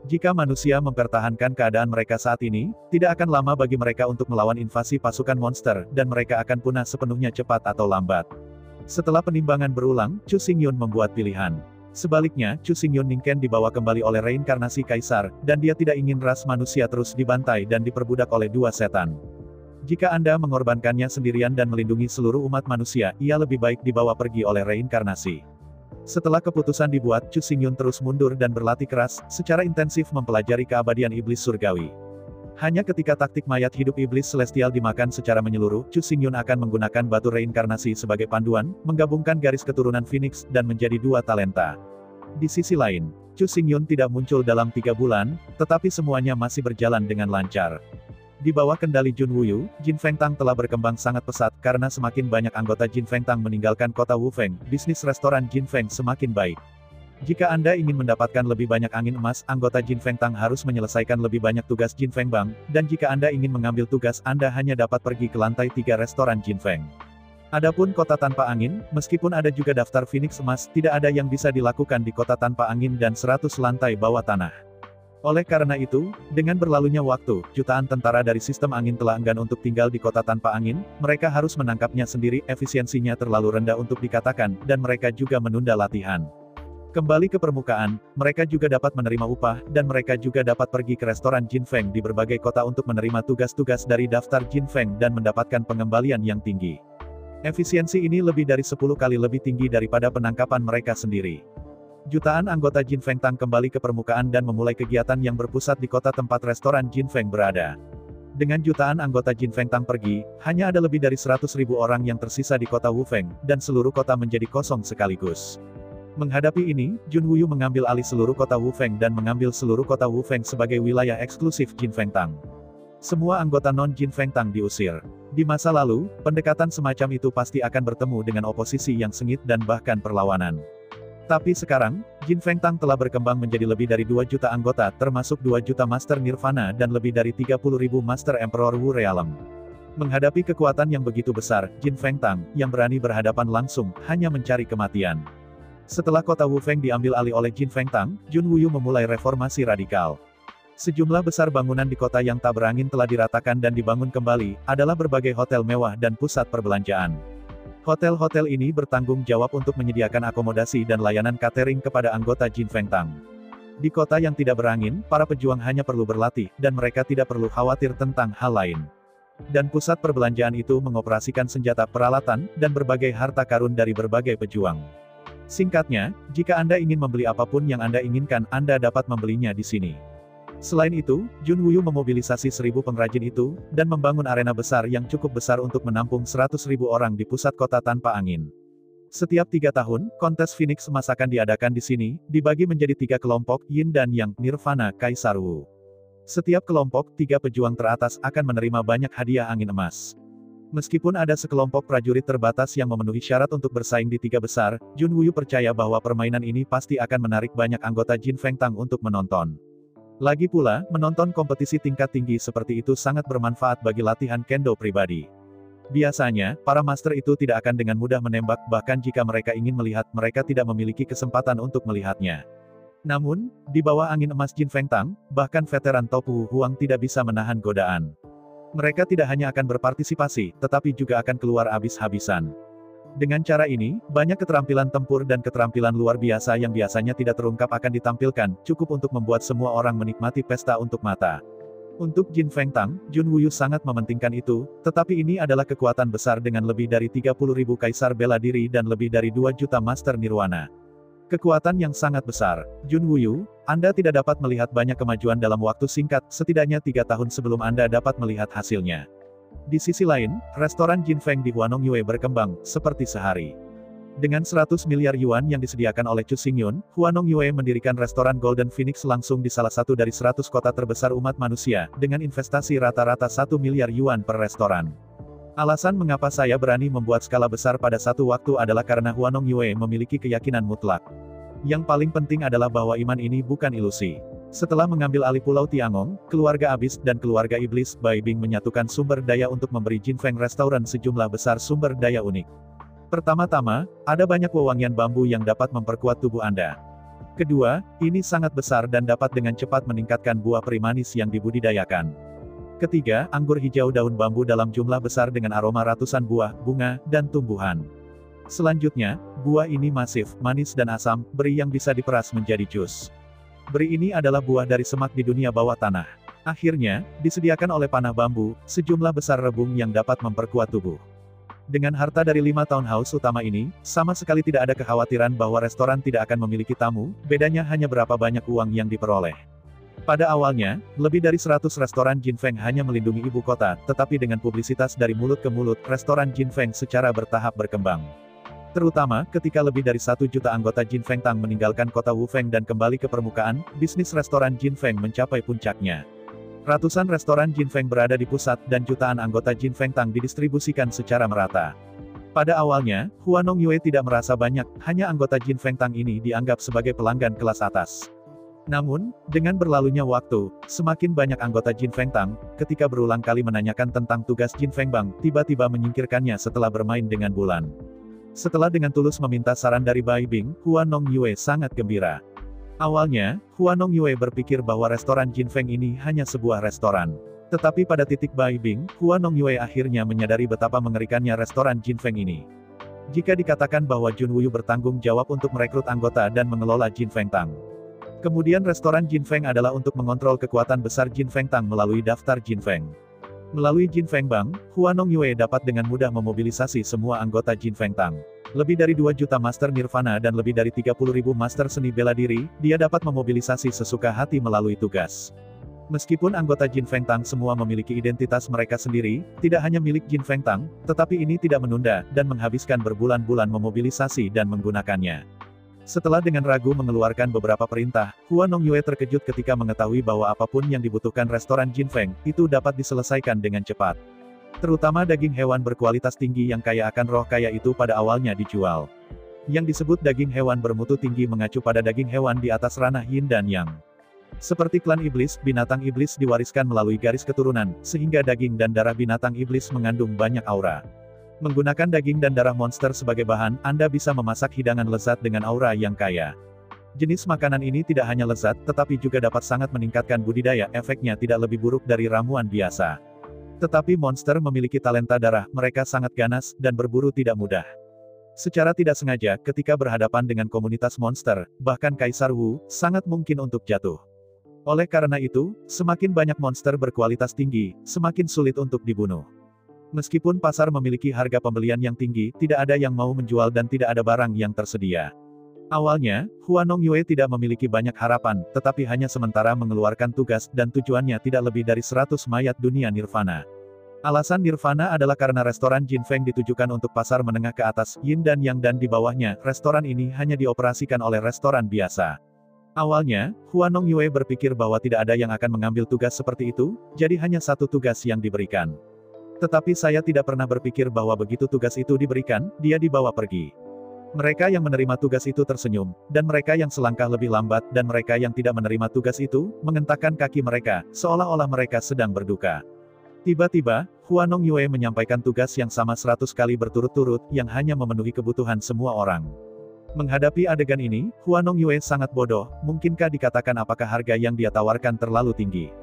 Jika manusia mempertahankan keadaan mereka saat ini, tidak akan lama bagi mereka untuk melawan invasi pasukan monster, dan mereka akan punah sepenuhnya cepat atau lambat. Setelah penimbangan berulang, Chu Xingyun membuat pilihan. Sebaliknya, Chu Xingyun Ningken dibawa kembali oleh reinkarnasi Kaisar, dan dia tidak ingin ras manusia terus dibantai dan diperbudak oleh dua setan. Jika Anda mengorbankannya sendirian dan melindungi seluruh umat manusia, ia lebih baik dibawa pergi oleh reinkarnasi. Setelah keputusan dibuat, Chu Xingyun terus mundur dan berlatih keras, secara intensif mempelajari keabadian iblis surgawi. Hanya ketika taktik mayat hidup iblis celestial dimakan secara menyeluruh, Chu Xingyun akan menggunakan batu reinkarnasi sebagai panduan, menggabungkan garis keturunan Phoenix, dan menjadi dua talenta. Di sisi lain, Chu Xingyun tidak muncul dalam 3 bulan, tetapi semuanya masih berjalan dengan lancar. Di bawah kendali Jun Wuyu, Jin Fengtang telah berkembang sangat pesat karena semakin banyak anggota Jin Fengtang meninggalkan kota Wufeng, bisnis restoran Jin Feng semakin baik. Jika Anda ingin mendapatkan lebih banyak angin emas, anggota Jin Fengtang harus menyelesaikan lebih banyak tugas Jin Feng Bang, dan jika Anda ingin mengambil tugas, Anda hanya dapat pergi ke lantai 3 restoran Jin Feng. Adapun kota tanpa angin, meskipun ada juga daftar Phoenix emas, tidak ada yang bisa dilakukan di kota tanpa angin dan 100 lantai bawah tanah. Oleh karena itu, dengan berlalunya waktu, jutaan tentara dari sistem angin telah enggan untuk tinggal di kota tanpa angin, mereka harus menangkapnya sendiri, efisiensinya terlalu rendah untuk dikatakan, dan mereka juga menunda latihan. Kembali ke permukaan, mereka juga dapat menerima upah, dan mereka juga dapat pergi ke restoran Jin Feng di berbagai kota untuk menerima tugas-tugas dari daftar Jin Feng dan mendapatkan pengembalian yang tinggi. Efisiensi ini lebih dari 10 kali lebih tinggi daripada penangkapan mereka sendiri. Jutaan anggota Jin Fengtang kembali ke permukaan dan memulai kegiatan yang berpusat di kota tempat restoran Jin Feng berada. Dengan jutaan anggota Jin Fengtang pergi, hanya ada lebih dari 100.000 orang yang tersisa di kota Wufeng, dan seluruh kota menjadi kosong sekaligus. Menghadapi ini, Jun Wuyu mengambil alih seluruh kota Wufeng dan mengambil seluruh kota Wufeng sebagai wilayah eksklusif Jin Fengtang. Semua anggota non-Jin Fengtang diusir. Di masa lalu, pendekatan semacam itu pasti akan bertemu dengan oposisi yang sengit dan bahkan perlawanan. Tapi sekarang, Jin Fengtang telah berkembang menjadi lebih dari 2 juta anggota, termasuk 2 juta Master Nirvana dan lebih dari 30.000 Master Emperor Wu Realm. Menghadapi kekuatan yang begitu besar, Jin Fengtang, yang berani berhadapan langsung, hanya mencari kematian. Setelah kota Wufeng diambil alih oleh Jin Fengtang, Jun Wuyu memulai reformasi radikal. Sejumlah besar bangunan di kota yang tak berangin telah diratakan dan dibangun kembali, adalah berbagai hotel mewah dan pusat perbelanjaan. Hotel-hotel ini bertanggung jawab untuk menyediakan akomodasi dan layanan catering kepada anggota Jin Fengtang. Di kota yang tidak berangin, para pejuang hanya perlu berlatih, dan mereka tidak perlu khawatir tentang hal lain. Dan pusat perbelanjaan itu mengoperasikan senjata, peralatan, dan berbagai harta karun dari berbagai pejuang. Singkatnya, jika Anda ingin membeli apapun yang Anda inginkan, Anda dapat membelinya di sini. Selain itu, Jun Wuyu memobilisasi 1.000 pengrajin itu, dan membangun arena besar yang cukup besar untuk menampung 100.000 orang di pusat kota tanpa angin. Setiap 3 tahun, kontes Phoenix emas akan diadakan di sini, dibagi menjadi 3 kelompok, Yin dan Yang, Nirvana, Kaisar Wu. Setiap kelompok, 3 pejuang teratas, akan menerima banyak hadiah angin emas. Meskipun ada sekelompok prajurit terbatas yang memenuhi syarat untuk bersaing di 3 besar, Jun Wuyu percaya bahwa permainan ini pasti akan menarik banyak anggota Jin Fengtang untuk menonton. Lagi pula, menonton kompetisi tingkat tinggi seperti itu sangat bermanfaat bagi latihan kendo pribadi. Biasanya, para master itu tidak akan dengan mudah menembak, bahkan jika mereka ingin melihat, mereka tidak memiliki kesempatan untuk melihatnya. Namun, di bawah angin emas Jin Fengtang, bahkan veteran Topu Huang tidak bisa menahan godaan. Mereka tidak hanya akan berpartisipasi, tetapi juga akan keluar habis-habisan. Dengan cara ini, banyak keterampilan tempur dan keterampilan luar biasa yang biasanya tidak terungkap akan ditampilkan, cukup untuk membuat semua orang menikmati pesta untuk mata. Untuk Jin Fengtang, Jun Wuyu sangat mementingkan itu, tetapi ini adalah kekuatan besar dengan lebih dari 30.000 kaisar bela diri dan lebih dari 2 juta Master Nirwana. Kekuatan yang sangat besar. Jun Wuyu, Anda tidak dapat melihat banyak kemajuan dalam waktu singkat, setidaknya 3 tahun sebelum Anda dapat melihat hasilnya. Di sisi lain, restoran Jin Feng di Huanongyue berkembang, seperti sehari. Dengan 100 miliar yuan yang disediakan oleh Chu Xingyun, Huanongyue mendirikan restoran Golden Phoenix langsung di salah satu dari 100 kota terbesar umat manusia, dengan investasi rata-rata 1 miliar yuan per restoran. Alasan mengapa saya berani membuat skala besar pada satu waktu adalah karena Huanongyue memiliki keyakinan mutlak. Yang paling penting adalah bahwa iman ini bukan ilusi. Setelah mengambil alih Pulau Tiangong, keluarga Abyss dan keluarga Iblis, Bai Bing menyatukan sumber daya untuk memberi Jin Feng Restaurant sejumlah besar sumber daya unik. Pertama-tama, ada banyak wewangian bambu yang dapat memperkuat tubuh Anda. Kedua, ini sangat besar dan dapat dengan cepat meningkatkan buah peri manis yang dibudidayakan. Ketiga, anggur hijau daun bambu dalam jumlah besar dengan aroma ratusan buah, bunga, dan tumbuhan. Selanjutnya, buah ini masif, manis dan asam, beri yang bisa diperas menjadi jus. Beri ini adalah buah dari semak di dunia bawah tanah. Akhirnya, disediakan oleh panah bambu, sejumlah besar rebung yang dapat memperkuat tubuh. Dengan harta dari 5 townhouse utama ini, sama sekali tidak ada kekhawatiran bahwa restoran tidak akan memiliki tamu, bedanya hanya berapa banyak uang yang diperoleh. Pada awalnya, lebih dari 100 restoran Jinfeng hanya melindungi ibu kota, tetapi dengan publisitas dari mulut ke mulut, restoran Jinfeng secara bertahap berkembang. Terutama, ketika lebih dari 1 juta anggota Jinfeng Tang meninggalkan kota Wufeng dan kembali ke permukaan, bisnis restoran Jinfeng mencapai puncaknya. Ratusan restoran Jinfeng berada di pusat, dan jutaan anggota Jinfeng Tang didistribusikan secara merata. Pada awalnya, Huanong Yue tidak merasa banyak, hanya anggota Jinfeng Tang ini dianggap sebagai pelanggan kelas atas. Namun, dengan berlalunya waktu, semakin banyak anggota Jinfeng Tang, ketika berulang kali menanyakan tentang tugas Jinfeng Bang, tiba-tiba menyingkirkannya setelah bermain dengan bulan. Setelah dengan tulus meminta saran dari Bai Bing, Huanong Yue sangat gembira. Awalnya, Huanong Yue berpikir bahwa restoran Jinfeng ini hanya sebuah restoran. Tetapi pada titik Bai Bing, Huanong Yue akhirnya menyadari betapa mengerikannya restoran Jinfeng ini. Jika dikatakan bahwa Jun Wuyu bertanggung jawab untuk merekrut anggota dan mengelola Jinfeng Tang. Kemudian restoran Jinfeng adalah untuk mengontrol kekuatan besar Jinfeng Tang melalui daftar Jinfeng. Melalui Jinfeng Bang, Huanong Yue dapat dengan mudah memobilisasi semua anggota Jinfeng Tang. Lebih dari 2 juta Master Nirvana dan lebih dari 30.000 Master Seni Bela Diri, dia dapat memobilisasi sesuka hati melalui tugas. Meskipun anggota Jinfeng Tang semua memiliki identitas mereka sendiri, tidak hanya milik Jinfeng Tang, tetapi ini tidak menunda, dan menghabiskan berbulan-bulan memobilisasi dan menggunakannya. Setelah dengan ragu mengeluarkan beberapa perintah, Huanong Yue terkejut ketika mengetahui bahwa apapun yang dibutuhkan restoran Jinfeng, itu dapat diselesaikan dengan cepat. Terutama daging hewan berkualitas tinggi yang kaya akan roh kaya itu pada awalnya dijual. Yang disebut daging hewan bermutu tinggi mengacu pada daging hewan di atas ranah Yin dan Yang. Seperti klan iblis, binatang iblis diwariskan melalui garis keturunan, sehingga daging dan darah binatang iblis mengandung banyak aura. Menggunakan daging dan darah monster sebagai bahan, Anda bisa memasak hidangan lezat dengan aura yang kaya. Jenis makanan ini tidak hanya lezat, tetapi juga dapat sangat meningkatkan budidaya, efeknya tidak lebih buruk dari ramuan biasa. Tetapi monster memiliki talenta darah, mereka sangat ganas, dan berburu tidak mudah. Secara tidak sengaja, ketika berhadapan dengan komunitas monster, bahkan Kaisar Wu, sangat mungkin untuk jatuh. Oleh karena itu, semakin banyak monster berkualitas tinggi, semakin sulit untuk dibunuh. Meskipun pasar memiliki harga pembelian yang tinggi, tidak ada yang mau menjual dan tidak ada barang yang tersedia. Awalnya, Huanong Yue tidak memiliki banyak harapan, tetapi hanya sementara mengeluarkan tugas, dan tujuannya tidak lebih dari 100 mayat dunia Nirvana. Alasan Nirvana adalah karena restoran Jinfeng ditujukan untuk pasar menengah ke atas, Yin dan Yang, dan di bawahnya, restoran ini hanya dioperasikan oleh restoran biasa. Awalnya, Huanong Yue berpikir bahwa tidak ada yang akan mengambil tugas seperti itu, jadi hanya satu tugas yang diberikan. Tetapi saya tidak pernah berpikir bahwa begitu tugas itu diberikan, dia dibawa pergi. Mereka yang menerima tugas itu tersenyum, dan mereka yang selangkah lebih lambat, dan mereka yang tidak menerima tugas itu, mengentakkan kaki mereka, seolah-olah mereka sedang berduka. Tiba-tiba, Huanong Yue menyampaikan tugas yang sama 100 kali berturut-turut, yang hanya memenuhi kebutuhan semua orang. Menghadapi adegan ini, Huanong Yue sangat bodoh, mungkinkah dikatakan apakah harga yang dia tawarkan terlalu tinggi?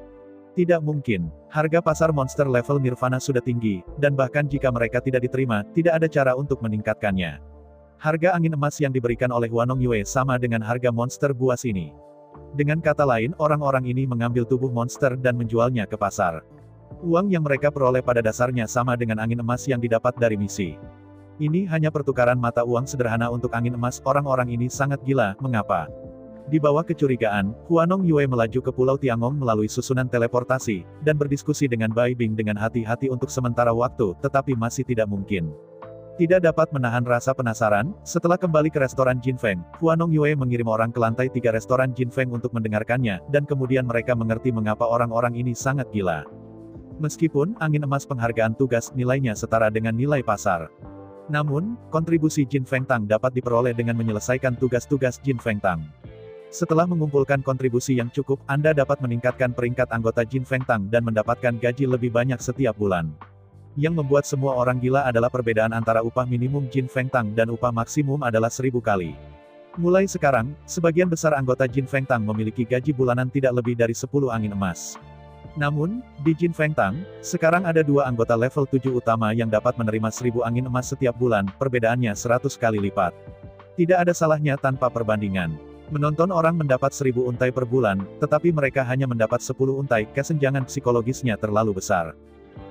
Tidak mungkin. Harga pasar monster level Nirvana sudah tinggi, dan bahkan jika mereka tidak diterima, tidak ada cara untuk meningkatkannya. Harga angin emas yang diberikan oleh Huanong Yue sama dengan harga monster buas ini. Dengan kata lain, orang-orang ini mengambil tubuh monster dan menjualnya ke pasar. Uang yang mereka peroleh pada dasarnya sama dengan angin emas yang didapat dari misi. Ini hanya pertukaran mata uang sederhana untuk angin emas. Orang-orang ini sangat gila, mengapa? Di bawah kecurigaan, Huanong Yue melaju ke Pulau Tiangong melalui susunan teleportasi, dan berdiskusi dengan Bai Bing dengan hati-hati untuk sementara waktu, tetapi masih tidak mungkin. Tidak dapat menahan rasa penasaran, setelah kembali ke restoran Jinfeng, Huanong Yue mengirim orang ke lantai 3 restoran Jinfeng untuk mendengarkannya, dan kemudian mereka mengerti mengapa orang-orang ini sangat gila. Meskipun, angin emas penghargaan tugas, nilainya setara dengan nilai pasar. Namun, kontribusi Jinfeng Tang dapat diperoleh dengan menyelesaikan tugas-tugas Jinfeng Tang. Setelah mengumpulkan kontribusi yang cukup, Anda dapat meningkatkan peringkat anggota Jinfeng Tang dan mendapatkan gaji lebih banyak setiap bulan. Yang membuat semua orang gila adalah perbedaan antara upah minimum Jinfeng Tang dan upah maksimum adalah 1000 kali. Mulai sekarang, sebagian besar anggota Jinfeng Tang memiliki gaji bulanan tidak lebih dari 10 angin emas. Namun, di Jinfeng Tang, sekarang ada 2 anggota level 7 utama yang dapat menerima 1000 angin emas setiap bulan, perbedaannya 100 kali lipat. Tidak ada salahnya tanpa perbandingan. Menonton orang mendapat 1000 untai per bulan, tetapi mereka hanya mendapat 10 untai, kesenjangan psikologisnya terlalu besar.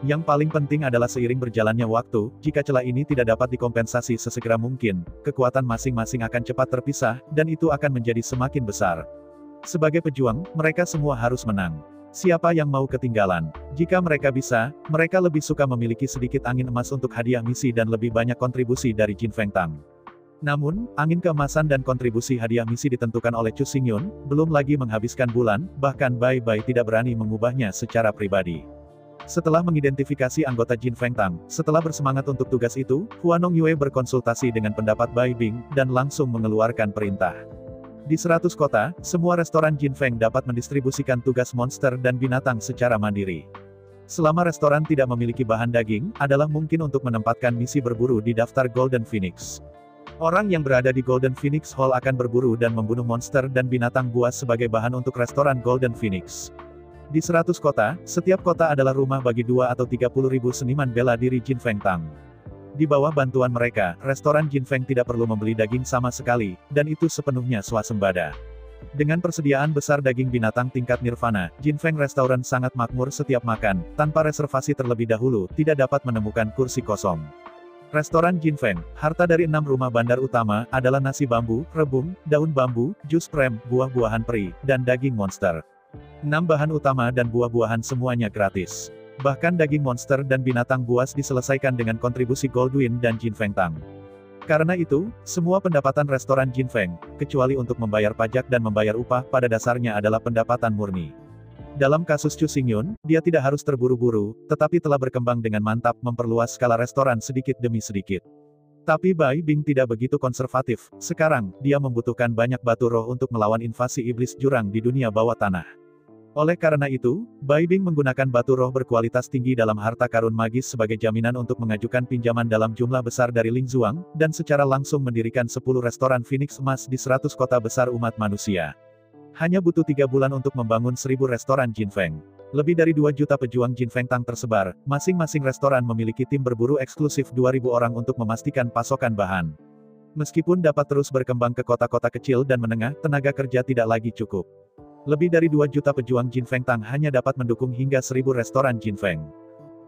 Yang paling penting adalah seiring berjalannya waktu, jika celah ini tidak dapat dikompensasi sesegera mungkin, kekuatan masing-masing akan cepat terpisah, dan itu akan menjadi semakin besar. Sebagai pejuang, mereka semua harus menang. Siapa yang mau ketinggalan? Jika mereka bisa, mereka lebih suka memiliki sedikit angin emas untuk hadiah misi dan lebih banyak kontribusi dari Jin Feng Tang. Namun, angin keemasan dan kontribusi hadiah misi ditentukan oleh Chu Xingyun, belum lagi menghabiskan bulan, bahkan Bai Bai tidak berani mengubahnya secara pribadi. Setelah mengidentifikasi anggota Jin Feng Tang, setelah bersemangat untuk tugas itu, Huanong Yue berkonsultasi dengan pendapat Bai Bing, dan langsung mengeluarkan perintah. Di 100 kota, semua restoran Jin Feng dapat mendistribusikan tugas monster dan binatang secara mandiri. Selama restoran tidak memiliki bahan daging, adalah mungkin untuk menempatkan misi berburu di daftar Golden Phoenix. Orang yang berada di Golden Phoenix Hall akan berburu dan membunuh monster dan binatang buas sebagai bahan untuk restoran Golden Phoenix. Di 100 kota, setiap kota adalah rumah bagi 2 atau 30 ribu seniman bela diri Jin Feng Tang. Di bawah bantuan mereka, restoran Jin Feng tidak perlu membeli daging sama sekali, dan itu sepenuhnya swasembada. Dengan persediaan besar daging binatang tingkat nirvana, Jin Feng Restaurant sangat makmur setiap makan, tanpa reservasi terlebih dahulu, tidak dapat menemukan kursi kosong. Restoran Jin Feng, harta dari 6 rumah bandar utama, adalah nasi bambu, rebung, daun bambu, jus prem, buah-buahan peri, dan daging monster. 6 bahan utama dan buah-buahan semuanya gratis. Bahkan daging monster dan binatang buas diselesaikan dengan kontribusi Goldwyn dan Jin Feng Tang. Karena itu, semua pendapatan restoran Jin Feng, kecuali untuk membayar pajak dan membayar upah, pada dasarnya adalah pendapatan murni. Dalam kasus Chu Xingyun, dia tidak harus terburu-buru, tetapi telah berkembang dengan mantap memperluas skala restoran sedikit demi sedikit. Tapi Bai Bing tidak begitu konservatif, sekarang, dia membutuhkan banyak batu roh untuk melawan invasi iblis jurang di dunia bawah tanah. Oleh karena itu, Bai Bing menggunakan batu roh berkualitas tinggi dalam harta karun magis sebagai jaminan untuk mengajukan pinjaman dalam jumlah besar dari Ling Zuang, dan secara langsung mendirikan 10 restoran Phoenix emas di 100 kota besar umat manusia. Hanya butuh 3 bulan untuk membangun 1000 restoran Jin Feng. Lebih dari 2 juta pejuang Jin Feng Tang tersebar, masing-masing restoran memiliki tim berburu eksklusif 2000 orang untuk memastikan pasokan bahan. Meskipun dapat terus berkembang ke kota-kota kecil dan menengah, tenaga kerja tidak lagi cukup. Lebih dari 2 juta pejuang Jin Feng Tang hanya dapat mendukung hingga 1000 restoran Jin Feng.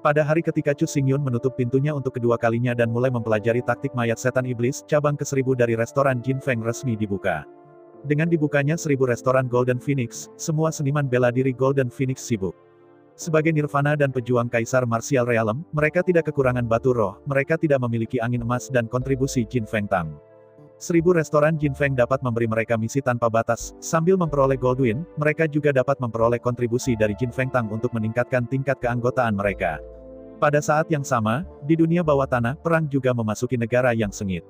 Pada hari ketika Chu Xingyun menutup pintunya untuk kedua kalinya dan mulai mempelajari taktik mayat setan iblis, cabang ke-1000 dari restoran Jin Feng resmi dibuka. Dengan dibukanya 1000 restoran Golden Phoenix, semua seniman bela diri Golden Phoenix sibuk. Sebagai nirvana dan pejuang Kaisar Martial Realm, mereka tidak kekurangan batu roh, mereka tidak memiliki angin emas dan kontribusi Jin Feng Tang. 1000 restoran Jin Feng dapat memberi mereka misi tanpa batas, sambil memperoleh Goldwyn, mereka juga dapat memperoleh kontribusi dari Jin Feng Tang untuk meningkatkan tingkat keanggotaan mereka. Pada saat yang sama, di dunia bawah tanah, perang juga memasuki negara yang sengit.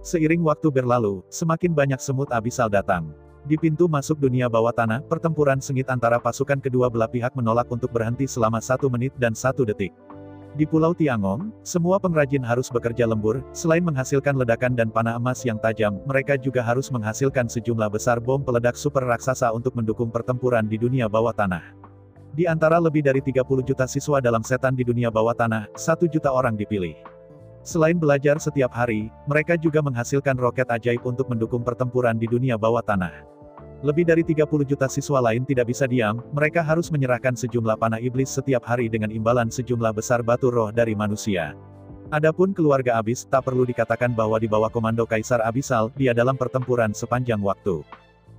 Seiring waktu berlalu, semakin banyak semut abisal datang. Di pintu masuk dunia bawah tanah, pertempuran sengit antara pasukan kedua belah pihak menolak untuk berhenti selama 1 menit dan 1 detik. Di Pulau Tiangong, semua pengrajin harus bekerja lembur, selain menghasilkan ledakan dan panah emas yang tajam, mereka juga harus menghasilkan sejumlah besar bom peledak super raksasa untuk mendukung pertempuran di dunia bawah tanah. Di antara lebih dari 30 juta siswa dalam setan di dunia bawah tanah, 1 juta orang dipilih. Selain belajar setiap hari, mereka juga menghasilkan roket ajaib untuk mendukung pertempuran di dunia bawah tanah. Lebih dari 30 juta siswa lain tidak bisa diam, mereka harus menyerahkan sejumlah panah iblis setiap hari dengan imbalan sejumlah besar batu roh dari manusia. Adapun keluarga Abis, tak perlu dikatakan bahwa di bawah komando Kaisar Abisal, dia dalam pertempuran sepanjang waktu.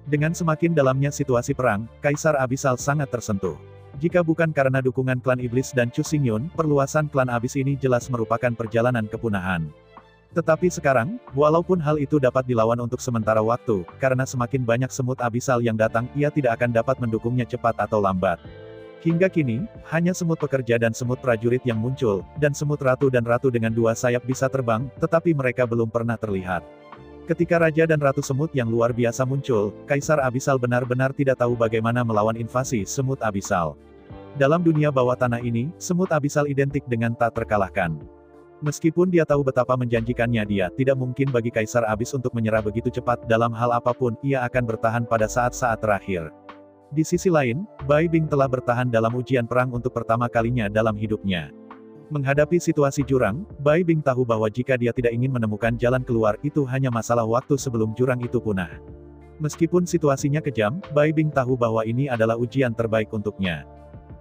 Dengan semakin dalamnya situasi perang, Kaisar Abisal sangat tersentuh. Jika bukan karena dukungan klan iblis dan Chu Xingyun, perluasan klan Abis ini jelas merupakan perjalanan kepunahan. Tetapi sekarang, walaupun hal itu dapat dilawan untuk sementara waktu, karena semakin banyak semut abisal yang datang, ia tidak akan dapat mendukungnya cepat atau lambat. Hingga kini, hanya semut pekerja dan semut prajurit yang muncul, dan semut ratu dan ratu dengan 2 sayap bisa terbang, tetapi mereka belum pernah terlihat. Ketika raja dan ratu semut yang luar biasa muncul, Kaisar Abisal benar-benar tidak tahu bagaimana melawan invasi semut abisal. Dalam dunia bawah tanah ini, semut abisal identik dengan tak terkalahkan. Meskipun dia tahu betapa menjanjikannya dia, tidak mungkin bagi Kaisar Abis untuk menyerah begitu cepat dalam hal apapun, ia akan bertahan pada saat-saat terakhir. Di sisi lain, Bai Bing telah bertahan dalam ujian perang untuk pertama kalinya dalam hidupnya. Menghadapi situasi jurang, Bai Bing tahu bahwa jika dia tidak ingin menemukan jalan keluar, itu hanya masalah waktu sebelum jurang itu punah. Meskipun situasinya kejam, Bai Bing tahu bahwa ini adalah ujian terbaik untuknya.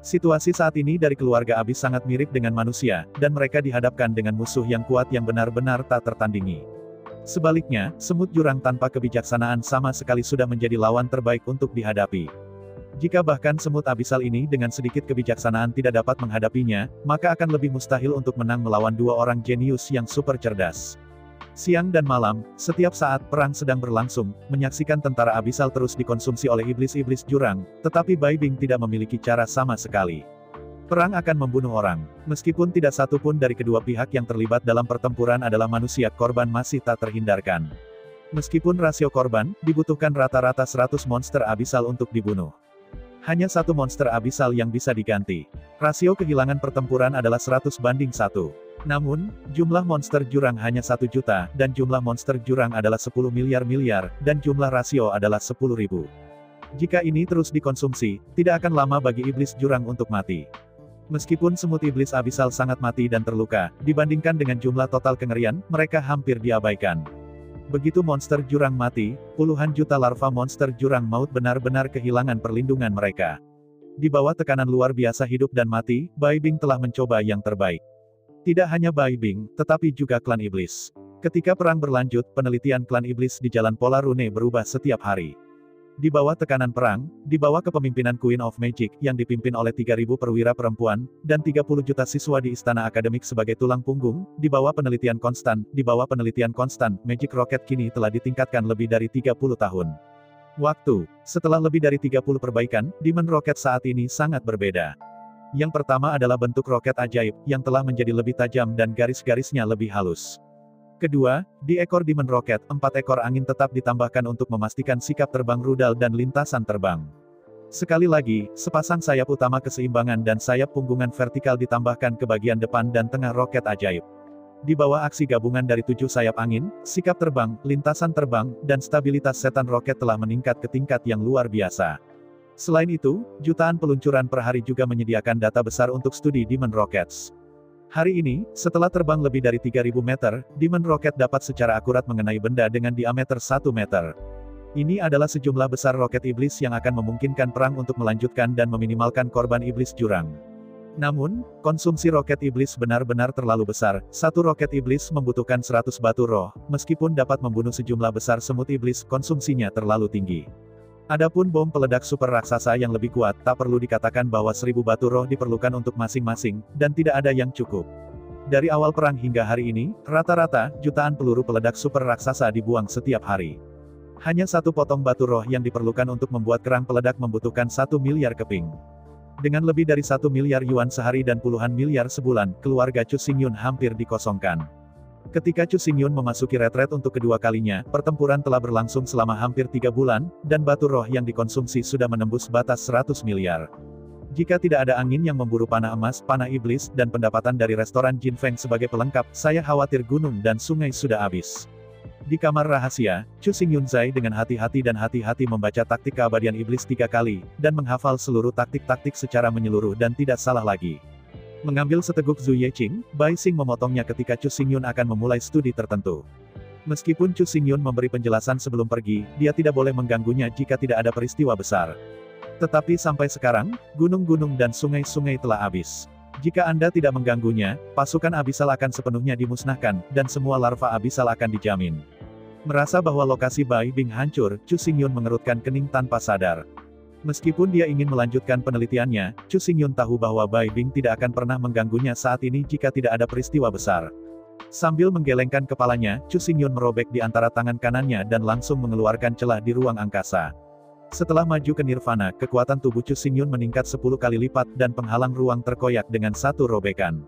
Situasi saat ini dari keluarga Abis sangat mirip dengan manusia, dan mereka dihadapkan dengan musuh yang kuat yang benar-benar tak tertandingi. Sebaliknya, semut jurang tanpa kebijaksanaan sama sekali sudah menjadi lawan terbaik untuk dihadapi. Jika bahkan semut abisal ini dengan sedikit kebijaksanaan tidak dapat menghadapinya, maka akan lebih mustahil untuk menang melawan dua orang jenius yang super cerdas. Siang dan malam, setiap saat perang sedang berlangsung, menyaksikan tentara abisal terus dikonsumsi oleh iblis-iblis jurang, tetapi Bai Bing tidak memiliki cara sama sekali. Perang akan membunuh orang. Meskipun tidak satu pun dari kedua pihak yang terlibat dalam pertempuran adalah manusia, korban masih tak terhindarkan. Meskipun rasio korban, dibutuhkan rata-rata 100 monster abisal untuk dibunuh. Hanya satu monster abisal yang bisa diganti. Rasio kehilangan pertempuran adalah 100:1. Namun, jumlah monster jurang hanya 1 juta, dan jumlah monster jurang adalah 10 miliar, dan jumlah rasio adalah 10.000. Jika ini terus dikonsumsi, tidak akan lama bagi iblis jurang untuk mati. Meskipun semut iblis abisal sangat mati dan terluka, dibandingkan dengan jumlah total kengerian, mereka hampir diabaikan. Begitu monster jurang mati, puluhan juta larva monster jurang maut benar-benar kehilangan perlindungan mereka. Di bawah tekanan luar biasa hidup dan mati, Bai Bing telah mencoba yang terbaik. Tidak hanya Bai Bing, tetapi juga klan iblis. Ketika perang berlanjut, penelitian klan iblis di Jalan Pola Rune berubah setiap hari. Di bawah tekanan perang, di bawah kepemimpinan Queen of Magic, yang dipimpin oleh 3.000 perwira perempuan, dan 30 juta siswa di istana akademik sebagai tulang punggung, di bawah penelitian konstan, Magic Rocket kini telah ditingkatkan lebih dari 30 tahun. Waktu. Setelah lebih dari 30 perbaikan, Demon Rocket saat ini sangat berbeda. Yang pertama adalah bentuk roket ajaib, yang telah menjadi lebih tajam dan garis-garisnya lebih halus. Kedua, di ekor Demon Rocket, 4 ekor angin tetap ditambahkan untuk memastikan sikap terbang rudal dan lintasan terbang. Sekali lagi, sepasang sayap utama keseimbangan dan sayap punggungan vertikal ditambahkan ke bagian depan dan tengah roket ajaib. Di bawah aksi gabungan dari 7 sayap angin, sikap terbang, lintasan terbang, dan stabilitas setan roket telah meningkat ke tingkat yang luar biasa. Selain itu, jutaan peluncuran per hari juga menyediakan data besar untuk studi Demon Rockets. Hari ini, setelah terbang lebih dari 3.000 meter, Demon Rocket dapat secara akurat mengenai benda dengan diameter 1 meter. Ini adalah sejumlah besar roket iblis yang akan memungkinkan perang untuk melanjutkan dan meminimalkan korban iblis jurang. Namun, konsumsi roket iblis benar-benar terlalu besar. Satu roket iblis membutuhkan 100 batu roh, meskipun dapat membunuh sejumlah besar semut iblis, konsumsinya terlalu tinggi. Adapun bom peledak super raksasa yang lebih kuat, tak perlu dikatakan bahwa 1000 batu roh diperlukan untuk masing-masing, dan tidak ada yang cukup. Dari awal perang hingga hari ini, rata-rata, jutaan peluru peledak super raksasa dibuang setiap hari. Hanya satu potong batu roh yang diperlukan untuk membuat kerang peledak membutuhkan 1 miliar keping. Dengan lebih dari 1 miliar yuan sehari dan puluhan miliar sebulan, keluarga Chu Xingyun hampir dikosongkan. Ketika Chu Xingyun memasuki retret untuk kedua kalinya, pertempuran telah berlangsung selama hampir 3 bulan, dan batu roh yang dikonsumsi sudah menembus batas 100 miliar. Jika tidak ada angin yang memburu panah emas, panah iblis, dan pendapatan dari restoran Jin Feng sebagai pelengkap, saya khawatir gunung dan sungai sudah habis. Di kamar rahasia, Chu Xingyun Zai dengan hati-hati membaca taktik keabadian iblis 3 kali, dan menghafal seluruh taktik-taktik secara menyeluruh dan tidak salah lagi. Mengambil seteguk Zhu Yeqing, Bai Xing memotongnya ketika Chu Xingyun akan memulai studi tertentu. Meskipun Chu Xingyun memberi penjelasan sebelum pergi, dia tidak boleh mengganggunya jika tidak ada peristiwa besar. Tetapi sampai sekarang, gunung-gunung dan sungai-sungai telah habis. Jika Anda tidak mengganggunya, pasukan abisal akan sepenuhnya dimusnahkan, dan semua larva abisal akan dijamin. Merasa bahwa lokasi Bai Bing hancur, Chu Xingyun mengerutkan kening tanpa sadar. Meskipun dia ingin melanjutkan penelitiannya, Chu Xingyun tahu bahwa Bai Bing tidak akan pernah mengganggunya saat ini jika tidak ada peristiwa besar. Sambil menggelengkan kepalanya, Chu Xingyun merobek di antara tangan kanannya dan langsung mengeluarkan celah di ruang angkasa. Setelah maju ke nirvana, kekuatan tubuh Chu Xingyun meningkat 10 kali lipat dan penghalang ruang terkoyak dengan satu robekan.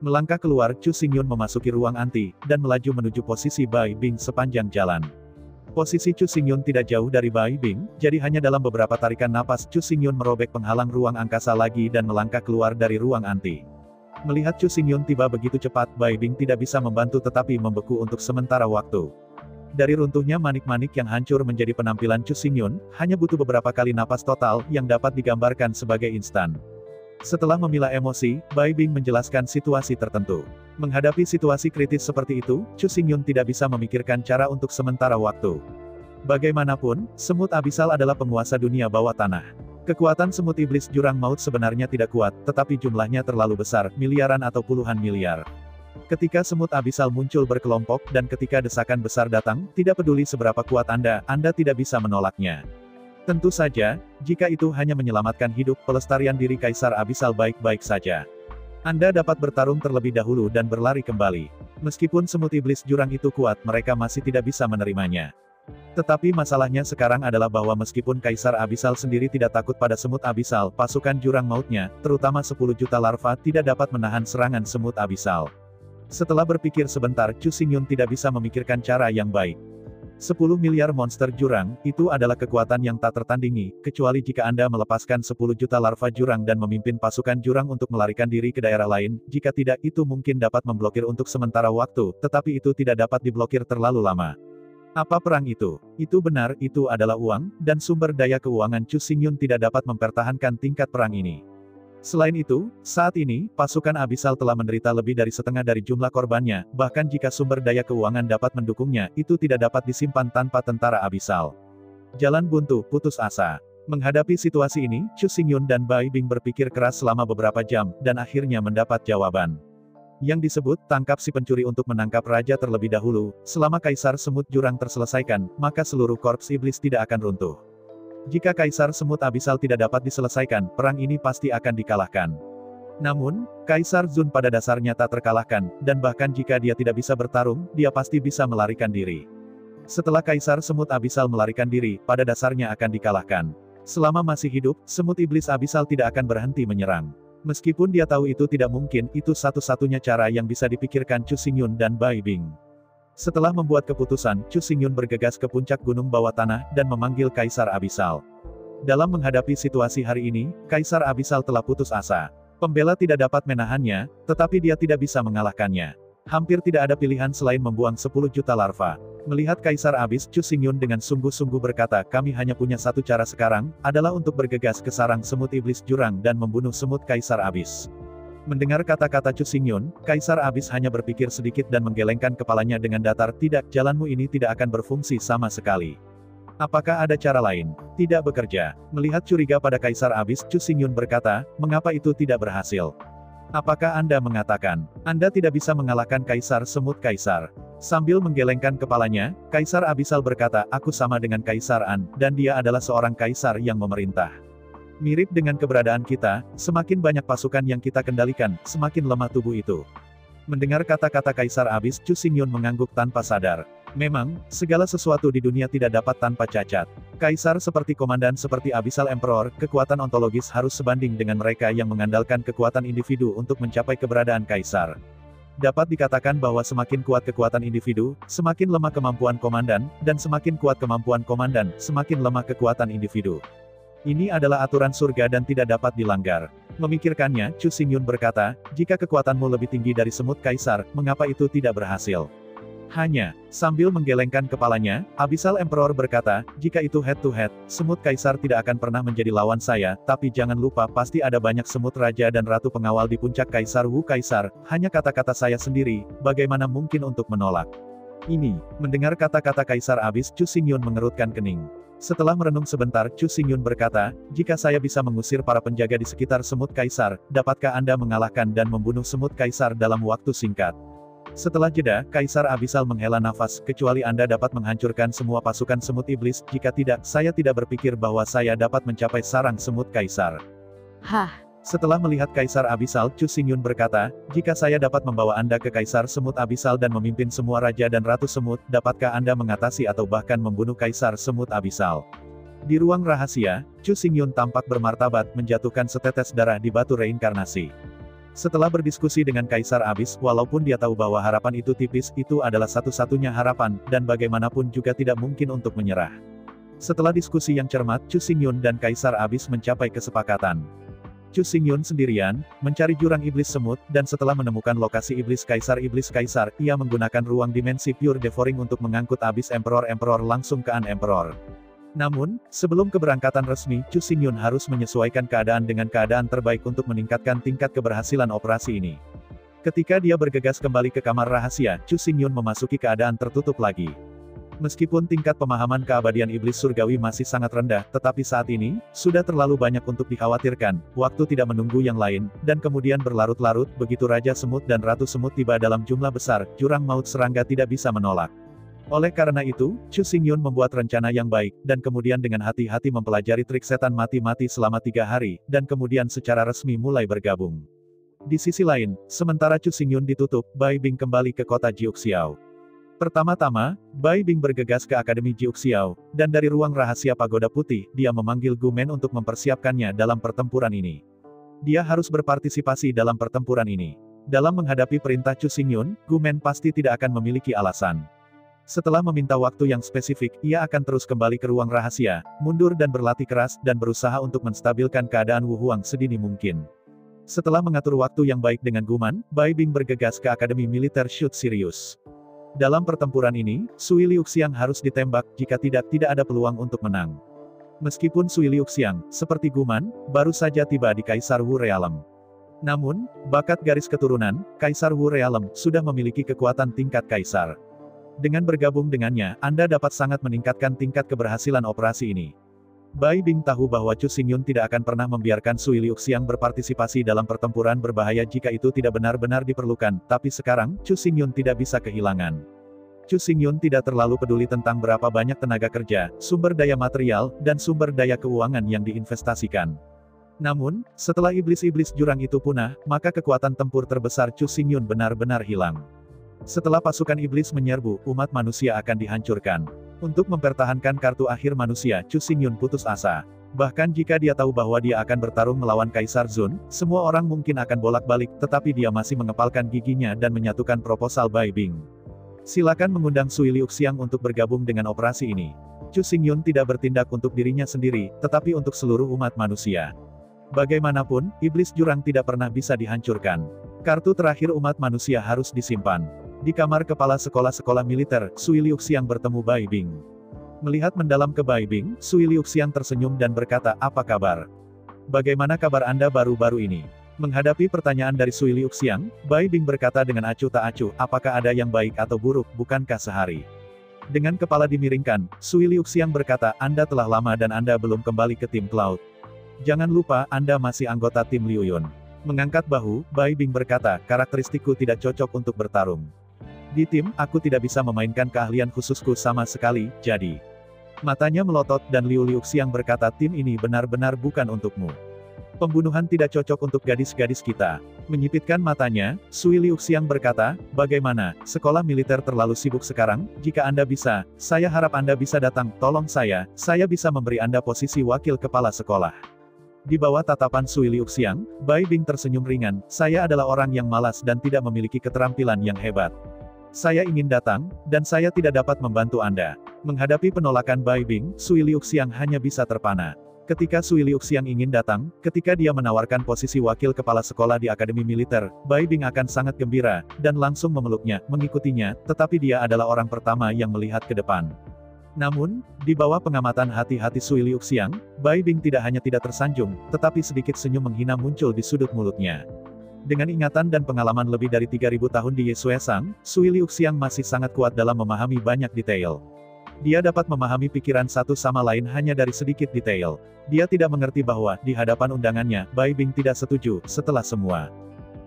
Melangkah keluar, Chu Xingyun memasuki ruang anti, dan melaju menuju posisi Bai Bing sepanjang jalan. Posisi Chu Xingyun tidak jauh dari Bai Bing, jadi hanya dalam beberapa tarikan napas Chu Xingyun merobek penghalang ruang angkasa lagi dan melangkah keluar dari ruang anti. Melihat Chu Xingyun tiba begitu cepat, Bai Bing tidak bisa membantu tetapi membeku untuk sementara waktu. Dari runtuhnya manik-manik yang hancur menjadi penampilan Chu Xingyun, hanya butuh beberapa kali napas total, yang dapat digambarkan sebagai instan. Setelah memilah emosi, Bai Bing menjelaskan situasi tertentu. Menghadapi situasi kritis seperti itu, Chu Xingyun tidak bisa memikirkan cara untuk sementara waktu. Bagaimanapun, semut abisal adalah penguasa dunia bawah tanah. Kekuatan semut iblis jurang maut sebenarnya tidak kuat, tetapi jumlahnya terlalu besar, miliaran atau puluhan miliar. Ketika semut abisal muncul berkelompok dan ketika desakan besar datang, tidak peduli seberapa kuat Anda tidak bisa menolaknya. Tentu saja, jika itu hanya menyelamatkan hidup, pelestarian diri Kaisar Abisal baik-baik saja. Anda dapat bertarung terlebih dahulu dan berlari kembali. Meskipun semut iblis jurang itu kuat, mereka masih tidak bisa menerimanya. Tetapi masalahnya sekarang adalah bahwa meskipun Kaisar Abisal sendiri tidak takut pada semut abisal, pasukan jurang mautnya, terutama 10 juta larva, tidak dapat menahan serangan semut abisal. Setelah berpikir sebentar, Chu Xingyun tidak bisa memikirkan cara yang baik. 10 miliar monster jurang, itu adalah kekuatan yang tak tertandingi, kecuali jika Anda melepaskan 10 juta larva jurang dan memimpin pasukan jurang untuk melarikan diri ke daerah lain, jika tidak itu mungkin dapat memblokir untuk sementara waktu, tetapi itu tidak dapat diblokir terlalu lama. Apa perang itu? Itu benar, itu adalah uang, dan sumber daya keuangan Chu Xingyun tidak dapat mempertahankan tingkat perang ini. Selain itu, saat ini, pasukan abisal telah menderita lebih dari setengah dari jumlah korbannya, bahkan jika sumber daya keuangan dapat mendukungnya, itu tidak dapat disimpan tanpa tentara abisal. Jalan buntu, putus asa. Menghadapi situasi ini, Chu Xingyun dan Bai Bing berpikir keras selama beberapa jam, dan akhirnya mendapat jawaban. Yang disebut, tangkap si pencuri untuk menangkap raja terlebih dahulu, selama Kaisar Semut Jurang terselesaikan, maka seluruh korps iblis tidak akan runtuh. Jika Kaisar Semut Abisal tidak dapat diselesaikan, perang ini pasti akan dikalahkan. Namun, Kaisar Zun pada dasarnya tak terkalahkan, dan bahkan jika dia tidak bisa bertarung, dia pasti bisa melarikan diri. Setelah Kaisar Semut Abisal melarikan diri, pada dasarnya akan dikalahkan. Selama masih hidup, Semut Iblis Abisal tidak akan berhenti menyerang. Meskipun dia tahu itu tidak mungkin, itu satu-satunya cara yang bisa dipikirkan Chu Xingyun dan Bai Bing. Setelah membuat keputusan, Chu Xingyun bergegas ke puncak gunung bawah tanah, dan memanggil Kaisar Abisal. Dalam menghadapi situasi hari ini, Kaisar Abisal telah putus asa. Pembela tidak dapat menahannya, tetapi dia tidak bisa mengalahkannya. Hampir tidak ada pilihan selain membuang 10 juta larva. Melihat Kaisar Abis, Chu Xingyun dengan sungguh-sungguh berkata, kami hanya punya satu cara sekarang, adalah untuk bergegas ke sarang semut iblis jurang dan membunuh semut Kaisar Abis. Mendengar kata-kata Chu Xingyun, Kaisar Abis hanya berpikir sedikit dan menggelengkan kepalanya dengan datar, tidak, jalanmu ini tidak akan berfungsi sama sekali. Apakah ada cara lain? Tidak bekerja. Melihat curiga pada Kaisar Abis, Chu Xingyun berkata, mengapa itu tidak berhasil? Apakah Anda mengatakan, Anda tidak bisa mengalahkan Kaisar Semut Kaisar? Sambil menggelengkan kepalanya, Kaisar Abisal berkata, aku sama dengan Kaisar An, dan dia adalah seorang kaisar yang memerintah. Mirip dengan keberadaan kita, semakin banyak pasukan yang kita kendalikan, semakin lemah tubuh itu. Mendengar kata-kata Kaisar Abis, Chu Xingyun mengangguk tanpa sadar. Memang, segala sesuatu di dunia tidak dapat tanpa cacat. Kaisar seperti komandan seperti Abyssal Emperor, kekuatan ontologis harus sebanding dengan mereka yang mengandalkan kekuatan individu untuk mencapai keberadaan Kaisar. Dapat dikatakan bahwa semakin kuat kekuatan individu, semakin lemah kemampuan komandan, dan semakin kuat kemampuan komandan, semakin lemah kekuatan individu. Ini adalah aturan surga dan tidak dapat dilanggar. Memikirkannya, Chu Xingyun berkata, jika kekuatanmu lebih tinggi dari semut Kaisar, mengapa itu tidak berhasil? Hanya, sambil menggelengkan kepalanya, Abyssal Emperor berkata, jika itu head-to-head, semut Kaisar tidak akan pernah menjadi lawan saya, tapi jangan lupa pasti ada banyak semut raja dan ratu pengawal di puncak Kaisar Wu Kaisar, hanya kata-kata saya sendiri, bagaimana mungkin untuk menolak? Ini, mendengar kata-kata Kaisar Abis, Chu Xingyun mengerutkan kening. Setelah merenung sebentar, Chu Xingyun berkata, jika saya bisa mengusir para penjaga di sekitar semut Kaisar, dapatkah Anda mengalahkan dan membunuh semut Kaisar dalam waktu singkat? Setelah jeda, Kaisar Abisal menghela nafas, kecuali Anda dapat menghancurkan semua pasukan semut iblis, jika tidak, saya tidak berpikir bahwa saya dapat mencapai sarang semut Kaisar. Hah? Setelah melihat Kaisar Abisal, Chu Xingyun berkata, jika saya dapat membawa Anda ke Kaisar Semut Abisal dan memimpin semua raja dan ratu semut, dapatkah Anda mengatasi atau bahkan membunuh Kaisar Semut Abisal? Di ruang rahasia, Chu Xingyun tampak bermartabat, menjatuhkan setetes darah di batu reinkarnasi. Setelah berdiskusi dengan Kaisar Abis, walaupun dia tahu bahwa harapan itu tipis, itu adalah satu-satunya harapan, dan bagaimanapun juga tidak mungkin untuk menyerah. Setelah diskusi yang cermat, Chu Xingyun dan Kaisar Abis mencapai kesepakatan. Chu Xingyun sendirian, mencari jurang iblis semut, dan setelah menemukan lokasi iblis Kaisar, ia menggunakan ruang dimensi Pure Devouring untuk mengangkut Abis Emperor langsung ke An Emperor. Namun, sebelum keberangkatan resmi, Chu Xingyun harus menyesuaikan keadaan dengan keadaan terbaik untuk meningkatkan tingkat keberhasilan operasi ini. Ketika dia bergegas kembali ke kamar rahasia, Chu Xingyun memasuki keadaan tertutup lagi. Meskipun tingkat pemahaman keabadian iblis surgawi masih sangat rendah, tetapi saat ini, sudah terlalu banyak untuk dikhawatirkan, waktu tidak menunggu yang lain, dan kemudian berlarut-larut, begitu Raja Semut dan Ratu Semut tiba dalam jumlah besar, jurang maut serangga tidak bisa menolak. Oleh karena itu, Chu Xingyun membuat rencana yang baik, dan kemudian dengan hati-hati mempelajari trik setan mati-mati selama 3 hari, dan kemudian secara resmi mulai bergabung. Di sisi lain, sementara Chu Xingyun ditutup, Bai Bing kembali ke kota Jiuxiao. Pertama-tama, Bai Bing bergegas ke Akademi Jiuxiao, dan dari ruang rahasia Pagoda Putih, dia memanggil Gu Men untuk mempersiapkannya dalam pertempuran ini. Dia harus berpartisipasi dalam pertempuran ini. Dalam menghadapi perintah Chu Xingyun, Gu Men pasti tidak akan memiliki alasan. Setelah meminta waktu yang spesifik, ia akan terus kembali ke ruang rahasia, mundur dan berlatih keras, dan berusaha untuk menstabilkan keadaan Wu Huang sedini mungkin. Setelah mengatur waktu yang baik dengan Gu Man, Bai Bing bergegas ke Akademi Militer Shoot Sirius. Dalam pertempuran ini, Sui Liuxiang harus ditembak, jika tidak ada peluang untuk menang. Meskipun Sui Liuxiang, seperti Gu Man, baru saja tiba di Kaisar Wu Realm. Namun, bakat garis keturunan, Kaisar Wu Realm, sudah memiliki kekuatan tingkat Kaisar. Dengan bergabung dengannya, Anda dapat sangat meningkatkan tingkat keberhasilan operasi ini. Bai Bing tahu bahwa Chu Xingyun tidak akan pernah membiarkan Sui Liuxiang berpartisipasi dalam pertempuran berbahaya jika itu tidak benar-benar diperlukan, tapi sekarang, Chu Xingyun tidak bisa kehilangan. Chu Xingyun tidak terlalu peduli tentang berapa banyak tenaga kerja, sumber daya material, dan sumber daya keuangan yang diinvestasikan. Namun, setelah iblis-iblis jurang itu punah, maka kekuatan tempur terbesar Chu Xingyun benar-benar hilang. Setelah pasukan iblis menyerbu, umat manusia akan dihancurkan. Untuk mempertahankan kartu akhir manusia, Chu Xingyun putus asa. Bahkan jika dia tahu bahwa dia akan bertarung melawan Kaisar Zun, semua orang mungkin akan bolak-balik, tetapi dia masih mengepalkan giginya dan menyatukan proposal Bai Bing. Silakan mengundang Sui Liuxiang untuk bergabung dengan operasi ini. Chu Xingyun tidak bertindak untuk dirinya sendiri, tetapi untuk seluruh umat manusia. Bagaimanapun, iblis jurang tidak pernah bisa dihancurkan. Kartu terakhir umat manusia harus disimpan. Di kamar kepala sekolah-sekolah militer, Sui Liuxiang bertemu Bai Bing. Melihat mendalam ke Bai Bing, Sui Liuxiang tersenyum dan berkata, "Apa kabar? Bagaimana kabar Anda baru-baru ini?" Menghadapi pertanyaan dari Sui Liuxiang, Bai Bing berkata dengan acuh tak acuh, "Apakah ada yang baik atau buruk, bukankah sehari?" Dengan kepala dimiringkan, Sui Liuxiang berkata, "Anda telah lama dan Anda belum kembali ke tim Cloud. Jangan lupa, Anda masih anggota tim Liu Yun." Mengangkat bahu, Bai Bing berkata, "Karakteristikku tidak cocok untuk bertarung. Di tim, aku tidak bisa memainkan keahlian khususku sama sekali, jadi..." Matanya melotot dan Liu Liuxiang berkata, "Tim ini benar-benar bukan untukmu. Pembunuhan tidak cocok untuk gadis-gadis kita." Menyipitkan matanya, Sui Liuxiang berkata, "Bagaimana, sekolah militer terlalu sibuk sekarang? Jika Anda bisa, saya harap Anda bisa datang, tolong saya bisa memberi Anda posisi wakil kepala sekolah." Di bawah tatapan Sui Liuxiang, Bai Bing tersenyum ringan, "Saya adalah orang yang malas dan tidak memiliki keterampilan yang hebat. Saya ingin datang, dan saya tidak dapat membantu Anda." Menghadapi penolakan Bai Bing, Sui Liuxiang hanya bisa terpana. Ketika Sui Liuxiang ingin datang, ketika dia menawarkan posisi wakil kepala sekolah di Akademi Militer, Bai Bing akan sangat gembira, dan langsung memeluknya, mengikutinya, tetapi dia adalah orang pertama yang melihat ke depan. Namun, di bawah pengamatan hati-hati Sui Liuxiang, Bai Bing tidak hanya tidak tersanjung, tetapi sedikit senyum menghina muncul di sudut mulutnya. Dengan ingatan dan pengalaman lebih dari 3000 tahun di Yesuesang, Sui Liuxiang masih sangat kuat dalam memahami banyak detail. Dia dapat memahami pikiran satu sama lain hanya dari sedikit detail. Dia tidak mengerti bahwa, di hadapan undangannya, Bai Bing tidak setuju, setelah semua.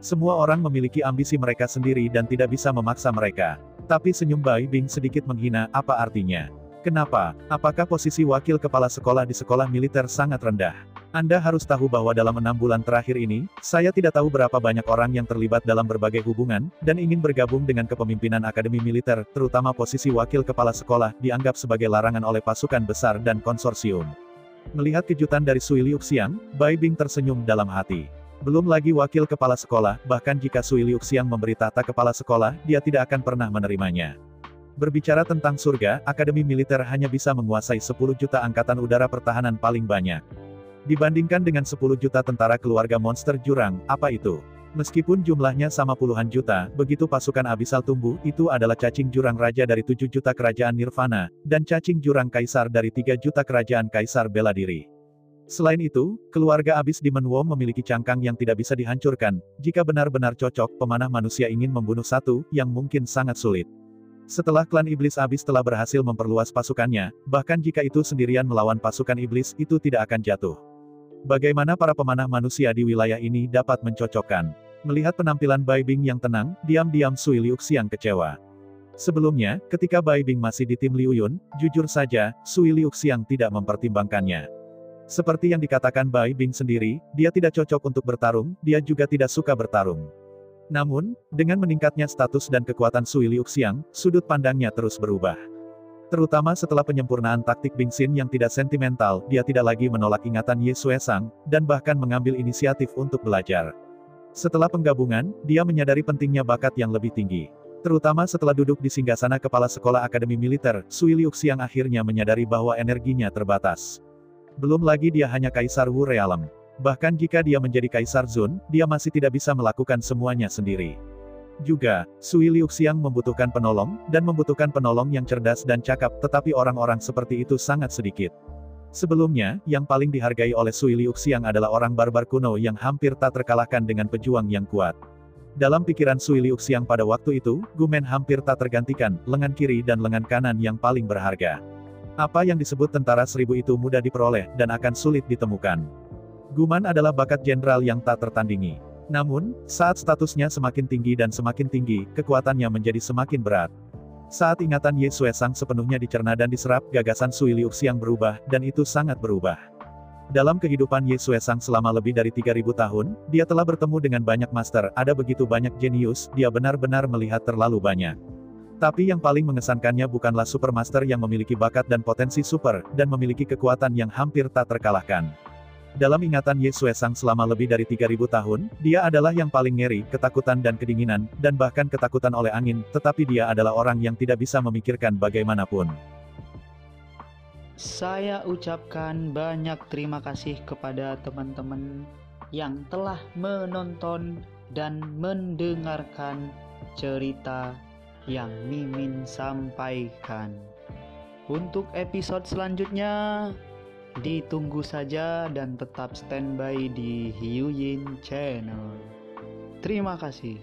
Semua orang memiliki ambisi mereka sendiri dan tidak bisa memaksa mereka. Tapi senyum Bai Bing sedikit menghina, apa artinya? Kenapa? Apakah posisi wakil kepala sekolah di sekolah militer sangat rendah? Anda harus tahu bahwa dalam 6 bulan terakhir ini, saya tidak tahu berapa banyak orang yang terlibat dalam berbagai hubungan, dan ingin bergabung dengan kepemimpinan akademi militer, terutama posisi wakil kepala sekolah, dianggap sebagai larangan oleh pasukan besar dan konsorsium. Melihat kejutan dari Sui Liuxiang, Bai Bing tersenyum dalam hati. Belum lagi wakil kepala sekolah, bahkan jika Sui Liuxiang memberi tahta kepala sekolah, dia tidak akan pernah menerimanya. Berbicara tentang surga, akademi militer hanya bisa menguasai 10 juta angkatan udara pertahanan paling banyak. Dibandingkan dengan 10 juta tentara keluarga monster jurang, apa itu? Meskipun jumlahnya sama puluhan juta, begitu pasukan abisal tumbuh, itu adalah cacing jurang raja dari 7 juta kerajaan Nirvana, dan cacing jurang kaisar dari 3 juta kerajaan kaisar bela diri. Selain itu, keluarga abis Demon Worm memiliki cangkang yang tidak bisa dihancurkan. Jika benar-benar cocok, pemanah manusia ingin membunuh satu, yang mungkin sangat sulit. Setelah klan iblis abis telah berhasil memperluas pasukannya, bahkan jika itu sendirian melawan pasukan iblis itu tidak akan jatuh. Bagaimana para pemanah manusia di wilayah ini dapat mencocokkan? Melihat penampilan Bai Bing yang tenang, diam-diam Sui Liuxiang kecewa. Sebelumnya, ketika Bai Bing masih di tim Liu Yun, jujur saja, Sui Liuxiang tidak mempertimbangkannya. Seperti yang dikatakan Bai Bing sendiri, dia tidak cocok untuk bertarung, dia juga tidak suka bertarung. Namun, dengan meningkatnya status dan kekuatan Sui Liuxiang, sudut pandangnya terus berubah. Terutama setelah penyempurnaan taktik Bing Xin yang tidak sentimental, dia tidak lagi menolak ingatan Ye Xuesang, dan bahkan mengambil inisiatif untuk belajar. Setelah penggabungan, dia menyadari pentingnya bakat yang lebih tinggi. Terutama setelah duduk di singgasana kepala sekolah akademi militer, Sui Liuxiang akhirnya menyadari bahwa energinya terbatas. Belum lagi dia hanya Kaisar Wu Realm. Bahkan jika dia menjadi Kaisar Zun, dia masih tidak bisa melakukan semuanya sendiri. Juga, Sui Liuxiang membutuhkan penolong, dan membutuhkan penolong yang cerdas dan cakap, tetapi orang-orang seperti itu sangat sedikit. Sebelumnya, yang paling dihargai oleh Sui Liuxiang adalah orang barbar kuno yang hampir tak terkalahkan dengan pejuang yang kuat. Dalam pikiran Sui Liuxiang pada waktu itu, Gumen hampir tak tergantikan, lengan kiri dan lengan kanan yang paling berharga. Apa yang disebut tentara seribu itu mudah diperoleh, dan akan sulit ditemukan. Guman adalah bakat jenderal yang tak tertandingi. Namun, saat statusnya semakin tinggi dan semakin tinggi, kekuatannya menjadi semakin berat. Saat ingatan Ye Xuesang sepenuhnya dicerna dan diserap, gagasan Sui Liuxiang berubah, dan itu sangat berubah. Dalam kehidupan Ye Xuesang selama lebih dari 3000 tahun, dia telah bertemu dengan banyak master, ada begitu banyak jenius, dia benar-benar melihat terlalu banyak. Tapi yang paling mengesankannya bukanlah supermaster yang memiliki bakat dan potensi super, dan memiliki kekuatan yang hampir tak terkalahkan. Dalam ingatan Ye Xuesang selama lebih dari 3000 tahun, dia adalah yang paling ngeri, ketakutan dan kedinginan, dan bahkan ketakutan oleh angin, tetapi dia adalah orang yang tidak bisa memikirkan bagaimanapun. Saya ucapkan banyak terima kasih kepada teman-teman yang telah menonton dan mendengarkan cerita yang Mimin sampaikan. Untuk episode selanjutnya, ditunggu saja dan tetap standby di Hiu Yin Channel. Terima kasih.